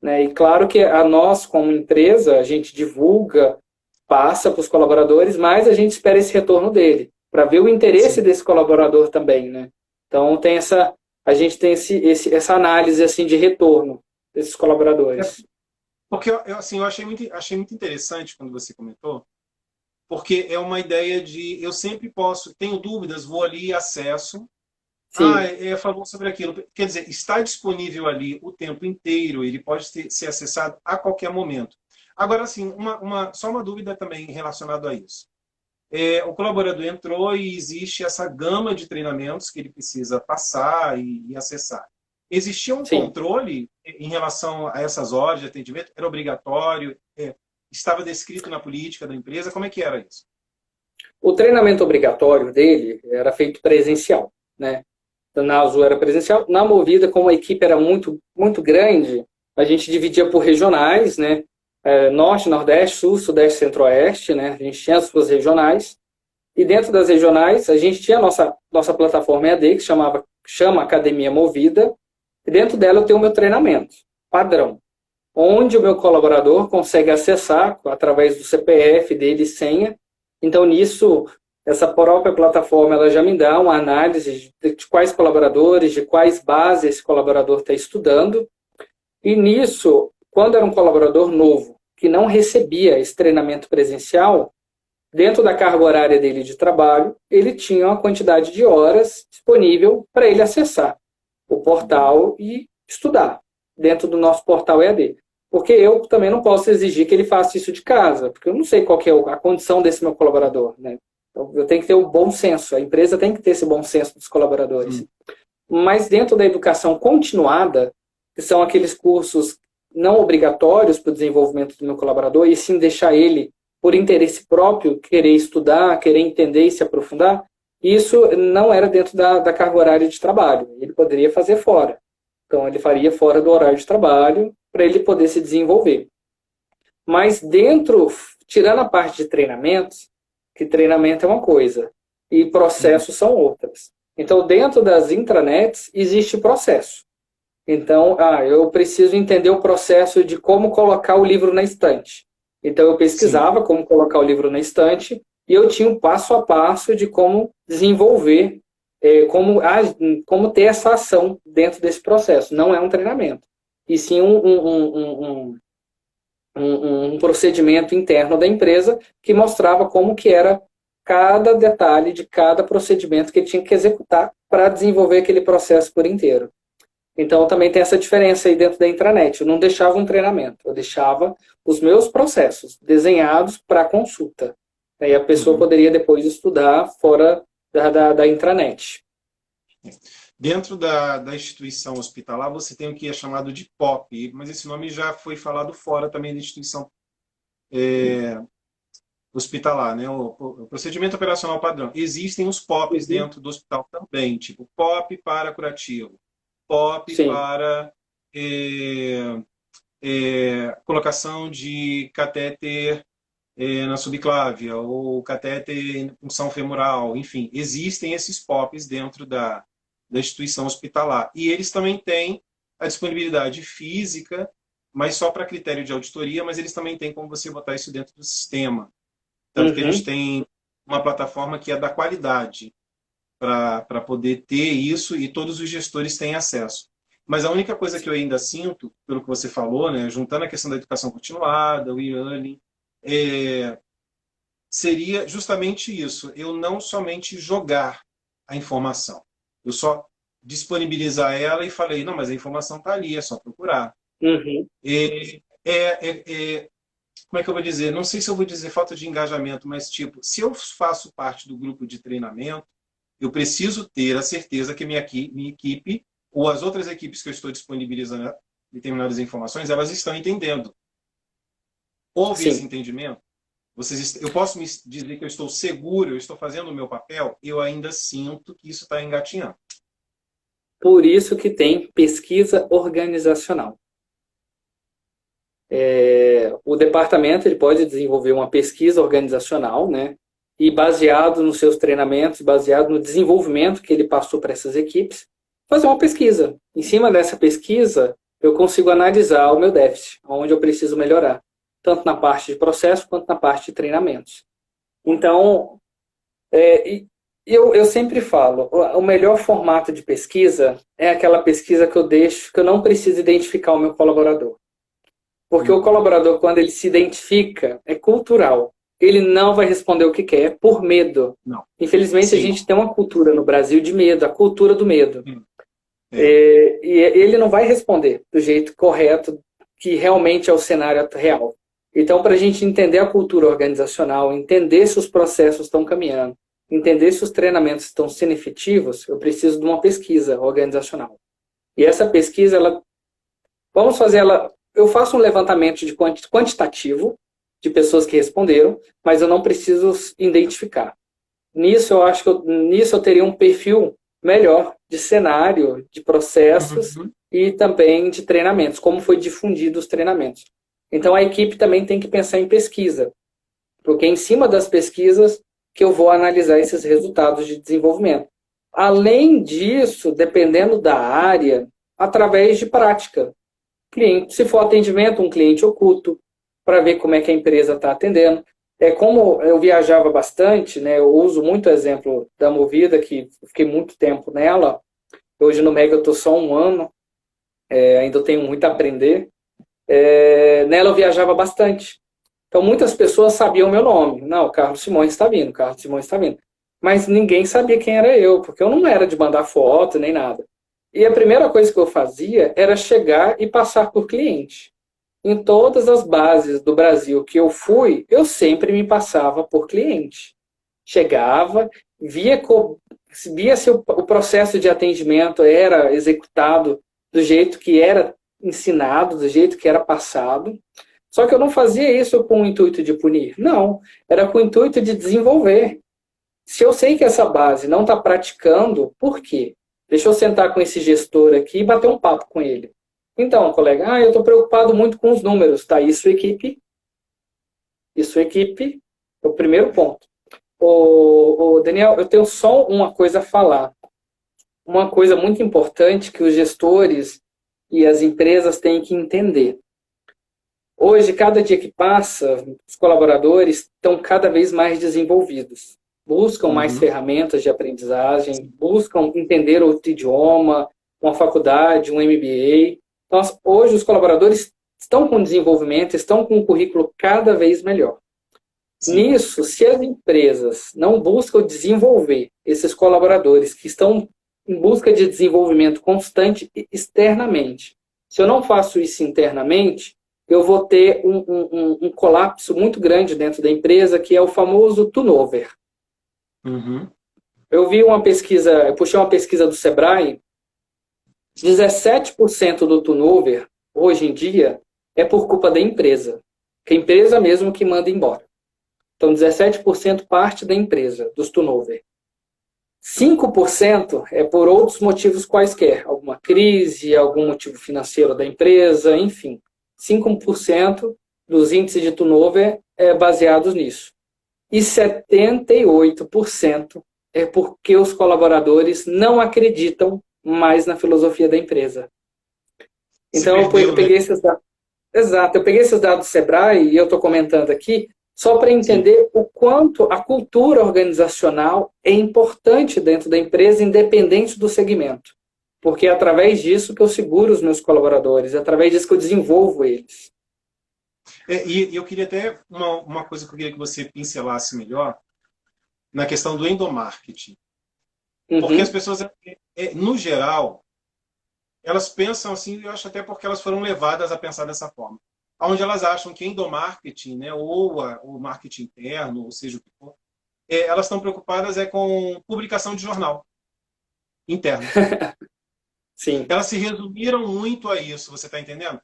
né? E claro que a nós, como empresa, a gente divulga, passa para os colaboradores, mas a gente espera esse retorno dele, para ver o interesse Sim. desse colaborador também, né? Então a gente tem essa análise assim de retorno desses colaboradores. Porque assim, eu achei muito interessante quando você comentou, porque é uma ideia de eu sempre posso, tenho dúvidas, vou ali e acesso. Ah, Sim, falou sobre aquilo. Quer dizer, está disponível ali o tempo inteiro, ele pode ser acessado a qualquer momento. Agora, assim, só uma dúvida também relacionada a isso. O colaborador entrou e existe essa gama de treinamentos que ele precisa passar e acessar. Existia um sim. controle em relação a essas horas de atendimento? Era obrigatório? Estava descrito na política da empresa? Como é que era isso? O treinamento obrigatório dele era feito presencial, né? Na Azul era presencial. Na Movida, como a equipe era muito grande, a gente dividia por regionais, né? Norte, Nordeste, Sul, Sudeste, Centro-Oeste, né? A gente tinha as suas regionais. E dentro das regionais, a gente tinha a nossa plataforma EAD, que chama Academia Movida. E dentro dela eu tenho o meu treinamento padrão, onde o meu colaborador consegue acessar através do CPF dele e senha. Então, nisso, essa própria plataforma ela já me dá uma análise de quais colaboradores, de quais bases esse colaborador está estudando. E nisso, quando era um colaborador novo, que não recebia esse treinamento presencial, dentro da carga horária dele de trabalho, ele tinha uma quantidade de horas disponível para ele acessar o portal e estudar dentro do nosso portal EAD. Porque eu também não posso exigir que ele faça isso de casa, porque eu não sei qual que é a condição desse meu colaborador, né? Então, eu tenho que ter o bom senso, a empresa tem que ter esse bom senso dos colaboradores. Mas dentro da educação continuada, que são aqueles cursos não obrigatórios para o desenvolvimento do meu colaborador, e sim deixar ele, por interesse próprio, querer estudar, querer entender e se aprofundar, isso não era dentro da carga horária de trabalho. Ele poderia fazer fora. Então, ele faria fora do horário de trabalho para ele poder se desenvolver. Mas dentro, tirando a parte de treinamentos, que treinamento é uma coisa e processos são outras. Então, dentro das intranets, existe processo. Então, eu preciso entender o processo de como colocar o livro na estante. Então, eu Sim. pesquisava como colocar o livro na estante e eu tinha um passo a passo de como desenvolver, como ter essa ação dentro desse processo. Não é um treinamento, e sim um procedimento interno da empresa que mostrava como que era cada detalhe de cada procedimento que ele tinha que executar para desenvolver aquele processo por inteiro. Então, também tem essa diferença aí dentro da intranet. Eu não deixava um treinamento, eu deixava os meus processos desenhados para consulta. Aí a pessoa poderia depois estudar fora da intranet. Dentro da instituição hospitalar, você tem o que é chamado de POP, mas esse nome já foi falado fora também da instituição hospitalar, né? O procedimento operacional padrão. Existem os POPs Uhum. dentro do hospital também, tipo POP para curativo, POP Sim. para colocação de catéter na subclávia, ou catéter em punção femoral, enfim, existem esses POPs dentro da instituição hospitalar. E eles também têm a disponibilidade física, mas só para critério de auditoria, mas eles também têm como você botar isso dentro do sistema. Tanto que a gente Uhum. tem uma plataforma que é da qualidade para poder ter isso e todos os gestores têm acesso. Mas a única coisa que eu ainda sinto, pelo que você falou, né, juntando a questão da educação continuada, o e-learning, seria justamente isso. Eu não somente jogar a informação. Eu só disponibilizar ela e falei, não, mas a informação está ali, é só procurar. Uhum. Como é que eu vou dizer? Não sei se eu vou dizer falta de engajamento, mas tipo, se eu faço parte do grupo de treinamento, eu preciso ter a certeza que minha equipe ou as outras equipes que eu estou disponibilizando determinadas informações, elas estão entendendo. Houve esse Sim. entendimento? Eu posso me dizer que eu estou seguro, eu estou fazendo o meu papel, eu ainda sinto que isso está engatinhando. Por isso que tem pesquisa organizacional. O departamento ele pode desenvolver uma pesquisa organizacional, né? E baseado nos seus treinamentos, baseado no desenvolvimento que ele passou para essas equipes, fazer uma pesquisa. Em cima dessa pesquisa, eu consigo analisar o meu déficit, onde eu preciso melhorar, tanto na parte de processo quanto na parte de treinamentos. Então, eu sempre falo, o melhor formato de pesquisa é aquela pesquisa que eu deixo, que eu não preciso identificar o meu colaborador. Porque o colaborador, quando ele se identifica, é cultural. Ele não vai responder o que quer por medo. Não. Infelizmente, Sim. a gente tem uma cultura no Brasil de medo, a cultura do medo. E ele não vai responder do jeito correto, que realmente é o cenário real. Então, para a gente entender a cultura organizacional, entender se os processos estão caminhando, entender se os treinamentos estão sendo efetivos, eu preciso de uma pesquisa organizacional. E essa pesquisa, vamos fazer ela. Eu faço um levantamento de quantitativo de pessoas que responderam, mas eu não preciso identificar. Nisso, eu acho que eu teria um perfil melhor de cenário, de processos e também de treinamentos, como foi difundido os treinamentos. Então, a equipe também tem que pensar em pesquisa, porque é em cima das pesquisas que eu vou analisar esses resultados de desenvolvimento. Além disso, dependendo da área, através de prática. Cliente, se for atendimento, um cliente oculto, para ver como é que a empresa está atendendo. Como eu viajava bastante, né, eu uso muito o exemplo da Movida, que fiquei muito tempo nela. Hoje no Mega eu estou só 1 ano, ainda tenho muito a aprender. Nela eu viajava bastante. Então muitas pessoas sabiam o meu nome. Não, o Carlos Simões está vindo, o Carlos Simões está vindo. Mas ninguém sabia quem era eu, porque eu não era de mandar foto nem nada. E a primeira coisa que eu fazia era chegar e passar por cliente. Em todas as bases do Brasil que eu fui, eu sempre me passava por cliente. Chegava, via se o processo de atendimento era executado do jeito que era ensinado, do jeito que era passado. Só que eu não fazia isso com o intuito de punir. Não, era com o intuito de desenvolver. Se eu sei que essa base não está praticando, por quê? Deixa eu sentar com esse gestor aqui e bater um papo com ele. Então, colega, eu estou preocupado muito com os números, tá? Isso, equipe. Isso, equipe, é o primeiro ponto. Daniel, eu tenho só uma coisa a falar. Uma coisa muito importante que os gestores e as empresas têm que entender. Hoje, cada dia que passa, os colaboradores estão cada vez mais desenvolvidos. Buscam mais ferramentas de aprendizagem, buscam entender outro idioma, uma faculdade, um MBA. Então, hoje, os colaboradores estão com desenvolvimento, estão com um currículo cada vez melhor. Sim. Nisso, se as empresas não buscam desenvolver esses colaboradores que estão em busca de desenvolvimento constante externamente, se eu não faço isso internamente, eu vou ter um colapso muito grande dentro da empresa, que é o famoso turnover. Eu vi uma pesquisa, eu puxei uma pesquisa do Sebrae, 17% do turnover, hoje em dia, é por culpa da empresa. Que a empresa mesmo que manda embora. Então, 17% parte da empresa, dos turnover. 5% é por outros motivos quaisquer. Alguma crise, algum motivo financeiro da empresa, enfim. 5% dos índices de turnover é baseados nisso. E 78% é porque os colaboradores não acreditam mais na filosofia da empresa. Então, eu peguei esses dados. Exato, eu peguei esses dados do Sebrae e eu estou comentando aqui só para entender o quanto a cultura organizacional é importante dentro da empresa, independente do segmento. Porque é através disso que eu seguro os meus colaboradores, é através disso que eu desenvolvo eles. E eu queria até uma coisa que eu queria que você pincelasse melhor, na questão do endomarketing. Porque as pessoas, no geral, elas pensam assim, eu acho até porque elas foram levadas a pensar dessa forma. Onde elas acham que endomarketing, né, ou o marketing interno, ou seja o que for, elas estão preocupadas com publicação de jornal interno. Sim. Elas se resumiram muito a isso, você está entendendo?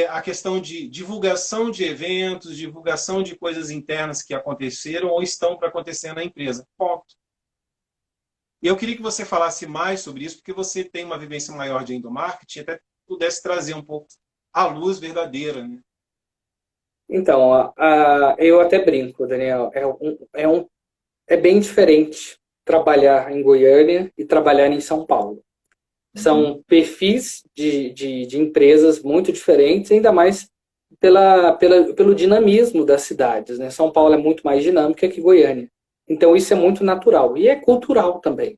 A questão de divulgação de eventos, divulgação de coisas internas que aconteceram ou estão para acontecer na empresa. Ponto. E eu queria que você falasse mais sobre isso, porque você tem uma vivência maior de endomarketing, até pudesse trazer um pouco a luz verdadeira, né? Então, eu até brinco, Daniel, é bem diferente trabalhar em Goiânia e trabalhar em São Paulo. São perfis de empresas muito diferentes, ainda mais pelo dinamismo das cidades, né? São Paulo é muito mais dinâmica que Goiânia. Então, isso é muito natural. E é cultural também.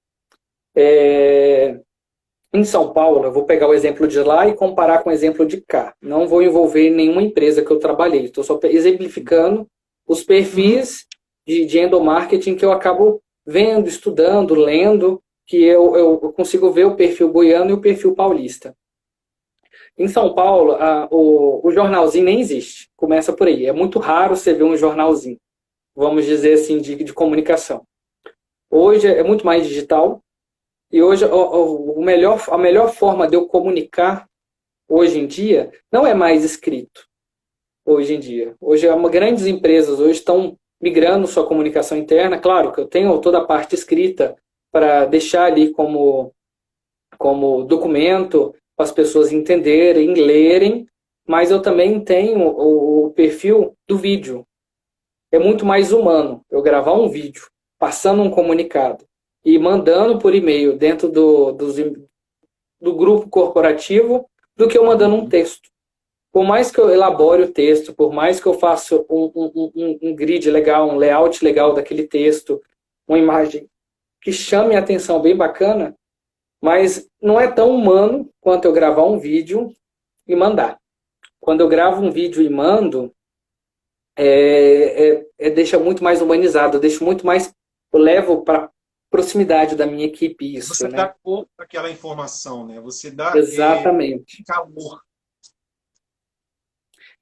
Em São Paulo, eu vou pegar o exemplo de lá e comparar com o exemplo de cá. Não vou envolver nenhuma empresa que eu trabalhei. Estou só exemplificando os perfis de endomarketing que eu acabo vendo, estudando, lendo, que eu consigo ver o perfil goiano e o perfil paulista. Em São Paulo, o jornalzinho nem existe. Começa por aí. É muito raro você ver um jornalzinho, vamos dizer assim, de comunicação. Hoje é muito mais digital. E hoje a melhor forma de eu comunicar hoje em dia não é mais escrito. Hoje em dia. Hoje, grandes empresas hoje estão migrando sua comunicação interna. Claro que eu tenho toda a parte escrita para deixar ali como documento para as pessoas entenderem, lerem, mas eu também tenho o perfil do vídeo. É muito mais humano eu gravar um vídeo, passando um comunicado e mandando por e-mail dentro do grupo corporativo do que eu mandando um texto. Por mais que eu elabore o texto, por mais que eu faça um grid legal, um layout legal daquele texto, uma imagem que chame a atenção bem bacana, mas não é tão humano quanto eu gravar um vídeo e mandar. Quando eu gravo um vídeo e mando, deixa muito mais humanizado, eu levo para proximidade da minha equipe isso. Você né? dá corpo para aquela informação, né? Você dá Exatamente. calor.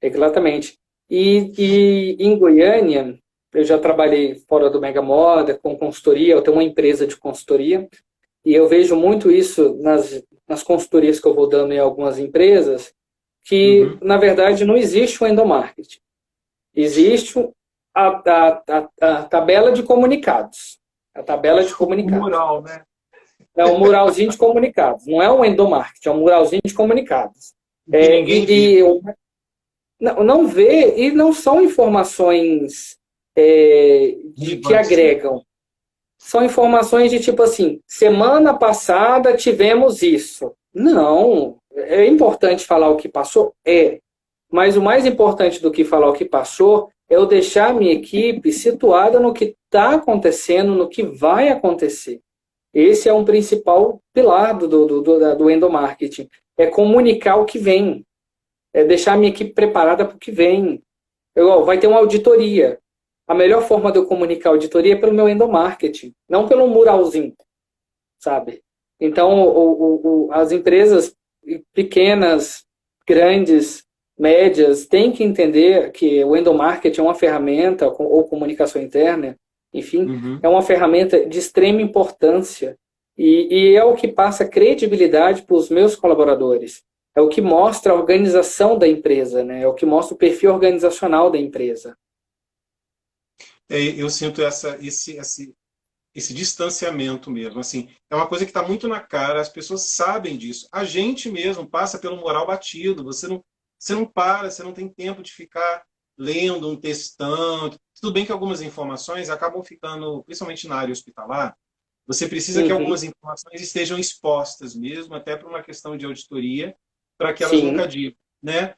Exatamente. E em Goiânia, eu já trabalhei fora do Mega Moda, com consultoria, eu tenho uma empresa de consultoria, e eu vejo muito isso nas consultorias que eu vou dando em algumas empresas, que, na verdade, não existe o endomarketing. Existe a tabela de comunicados. A tabela de comunicados. O mural, né? É um muralzinho de comunicados. Não é um endomarketing, é um muralzinho de comunicados. Ninguém vê. Não vê, e não são informações que agregam. São informações de tipo assim, semana passada tivemos isso. Não, é importante falar o que passou? Mas o mais importante do que falar o que passou é eu deixar a minha equipe situada no que está acontecendo, no que vai acontecer. Esse é um principal pilar do endomarketing. É comunicar o que vem. É deixar a minha equipe preparada para o que vem. Vai ter uma auditoria. A melhor forma de eu comunicar a auditoria é pelo meu endomarketing, não pelo muralzinho, sabe? Então, as empresas pequenas, grandes, médias, têm que entender que o endomarketing é uma ferramenta, ou comunicação interna, enfim, é uma ferramenta de extrema importância e é o que passa credibilidade para os meus colaboradores. É o que mostra a organização da empresa, né? É o que mostra o perfil organizacional da empresa. Eu sinto esse distanciamento mesmo. Assim, é uma coisa que está muito na cara, as pessoas sabem disso. A gente mesmo passa pelo moral batido. Você não para, você não tem tempo de ficar lendo um textão. Tudo bem que algumas informações acabam ficando, principalmente na área hospitalar, você precisa que algumas informações estejam expostas mesmo, até para uma questão de auditoria, para que elas nunca digam, né?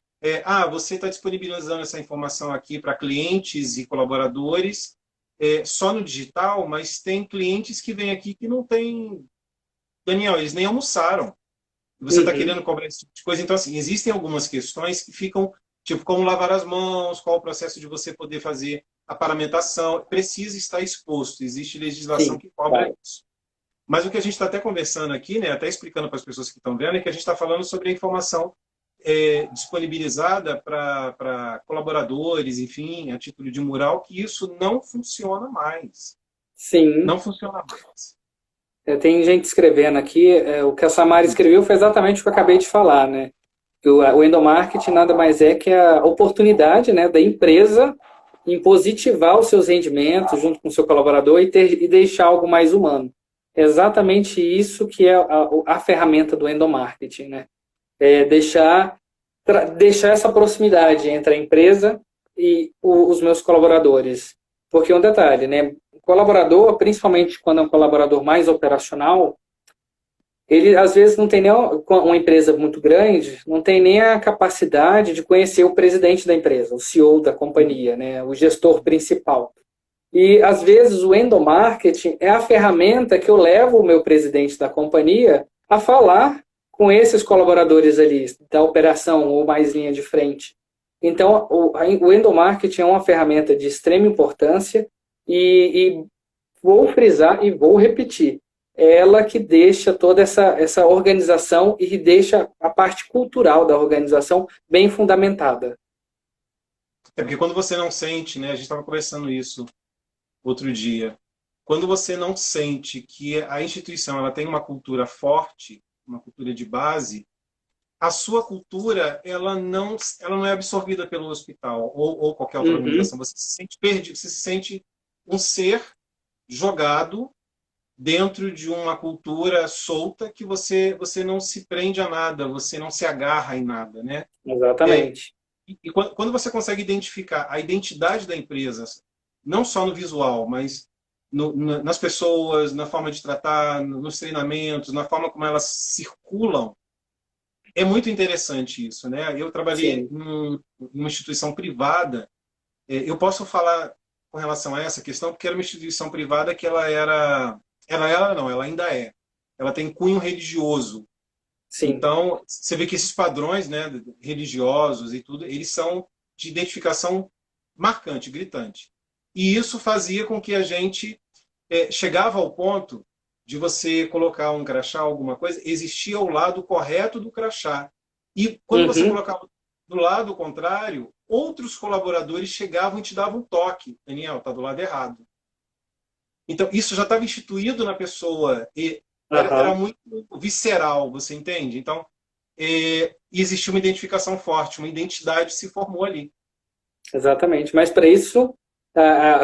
Você está disponibilizando essa informação aqui para clientes e colaboradores só no digital, mas tem clientes que vêm aqui que não tem... Daniel, eles nem almoçaram. Você está querendo cobrar esse tipo de coisa. Então, assim, existem algumas questões que ficam, tipo, como lavar as mãos, qual o processo de você poder fazer a paramentação. Precisa estar exposto. Existe legislação que cobra isso. Mas o que a gente está até conversando aqui, né, até explicando para as pessoas que estão vendo, é que a gente está falando sobre a informação disponibilizada para colaboradores, enfim, a título de mural, que isso não funciona mais. Sim. Não funciona mais. Tem gente escrevendo aqui, o que a Samara escreveu foi exatamente o que eu acabei de falar, né? O endomarketing nada mais é que a oportunidade, né, da empresa em positivar os seus rendimentos junto com o seu colaborador e deixar algo mais humano. É exatamente isso que é a ferramenta do endomarketing, né? Deixar essa proximidade entre a empresa e os meus colaboradores. Porque um detalhe, né? O colaborador, principalmente quando é um colaborador mais operacional, ele às vezes não tem nem uma empresa muito grande, não tem nem a capacidade de conhecer o presidente da empresa, o CEO da companhia, né, o gestor principal. E às vezes o endomarketing é a ferramenta que eu levo o meu presidente da companhia a falar com esses colaboradores ali da operação ou mais linha de frente. Então, o endomarketing é uma ferramenta de extrema importância e vou frisar e vou repetir. É ela que deixa toda essa organização e deixa a parte cultural da organização bem fundamentada. É porque quando você não sente, né, a gente estava conversando isso outro dia, quando você não sente que a instituição ela tem uma cultura forte, uma cultura de base, a sua cultura ela não é absorvida pelo hospital ou qualquer outra organização. Você se sente perdido, você se sente um ser jogado dentro de uma cultura solta que você não se prende a nada, você não se agarra em nada, né? Exatamente. E quando você consegue identificar a identidade da empresa, não só no visual, mas nas pessoas, na forma de tratar, nos treinamentos, na forma como elas circulam, é muito interessante isso, né? Eu trabalhei em uma instituição privada. Eu posso falar com relação a essa questão porque era uma instituição privada que ela ainda é. Ela tem cunho religioso. Sim. Então, você vê que esses padrões, né, religiosos e tudo, eles são de identificação marcante, gritante. E isso fazia com que a gente chegava ao ponto de você colocar um crachá, alguma coisa, existia o lado correto do crachá. E quando você colocava do lado contrário, outros colaboradores chegavam e te davam um toque. Daniel, está do lado errado. Então, isso já estava instituído na pessoa. E era muito visceral, você entende? Então, existia uma identificação forte, uma identidade se formou ali. Exatamente. Mas para isso,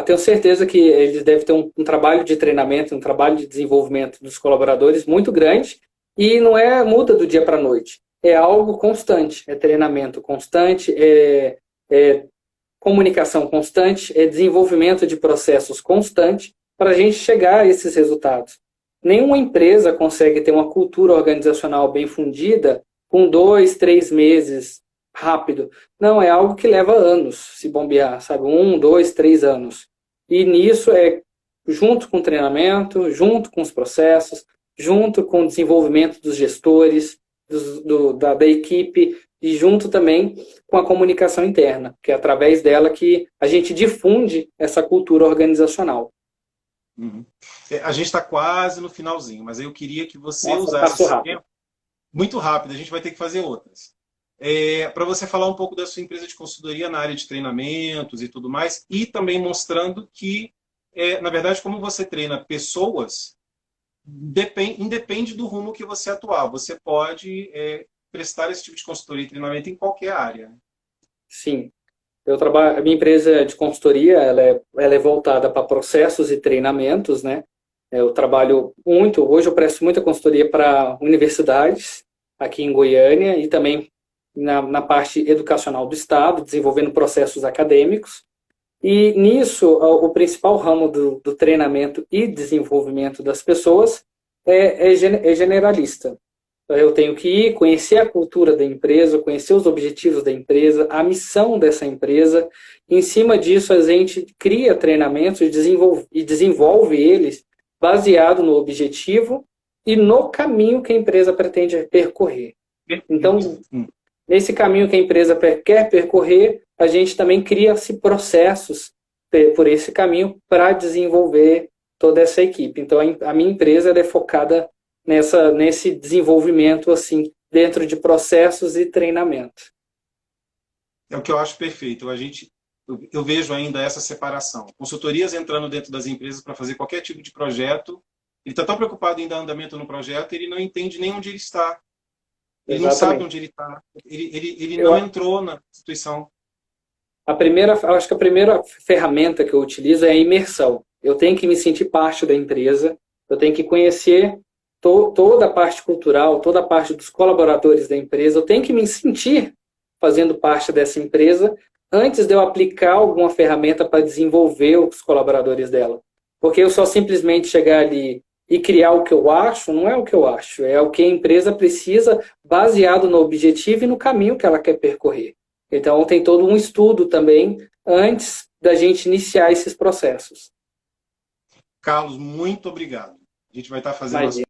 tenho certeza que eles devem ter um trabalho de treinamento, um trabalho de desenvolvimento dos colaboradores muito grande e não muda do dia para a noite. É algo constante, é treinamento constante, é comunicação constante, é desenvolvimento de processos constante para a gente chegar a esses resultados. Nenhuma empresa consegue ter uma cultura organizacional bem fundida com 2, 3 meses rápido. Não, é algo que leva anos se bombear, sabe? 1, 2, 3 anos. E nisso junto com o treinamento, junto com os processos, junto com o desenvolvimento dos gestores, da equipe e junto também com a comunicação interna, que é através dela que a gente difunde essa cultura organizacional. A gente está quase no finalzinho, mas eu queria que você usasse esse tempo muito rápido, a gente vai ter que fazer outras. Para você falar um pouco da sua empresa de consultoria na área de treinamentos e tudo mais, e também mostrando que, na verdade, como você treina pessoas, independe do rumo que você atuar. Você pode prestar esse tipo de consultoria e treinamento em qualquer área. Sim. A minha empresa de consultoria ela é voltada para processos e treinamentos, né? Eu trabalho muito, hoje eu presto muita consultoria para universidades aqui em Goiânia e também na parte educacional do Estado, desenvolvendo processos acadêmicos. E nisso, o principal ramo do treinamento e desenvolvimento das pessoas é generalista. Eu tenho que ir conhecer a cultura da empresa, conhecer os objetivos da empresa, a missão dessa empresa. Em cima disso, a gente cria treinamentos e desenvolve eles baseado no objetivo e no caminho que a empresa pretende percorrer. Então, nesse caminho que a empresa quer percorrer, a gente também cria-se processos por esse caminho para desenvolver toda essa equipe. Então, a minha empresa ela é focada nesse desenvolvimento assim dentro de processos e treinamento. É o que eu acho perfeito. Eu vejo ainda essa separação. Consultorias entrando dentro das empresas para fazer qualquer tipo de projeto. Ele está tão preocupado em dar andamento no projeto, ele não entende nem onde ele está. Ele não sabe onde ele está. Ele não entrou na instituição. Eu acho que a primeira ferramenta que eu utilizo é a imersão. Eu tenho que me sentir parte da empresa, eu tenho que conhecer toda a parte cultural, toda a parte dos colaboradores da empresa, eu tenho que me sentir fazendo parte dessa empresa antes de eu aplicar alguma ferramenta para desenvolver os colaboradores dela. Porque eu só simplesmente chegar ali e criar o que eu acho, não é o que eu acho, é o que a empresa precisa baseado no objetivo e no caminho que ela quer percorrer. Então, tem todo um estudo também antes da gente iniciar esses processos. Carlos, muito obrigado. A gente vai estar fazendo Imagina.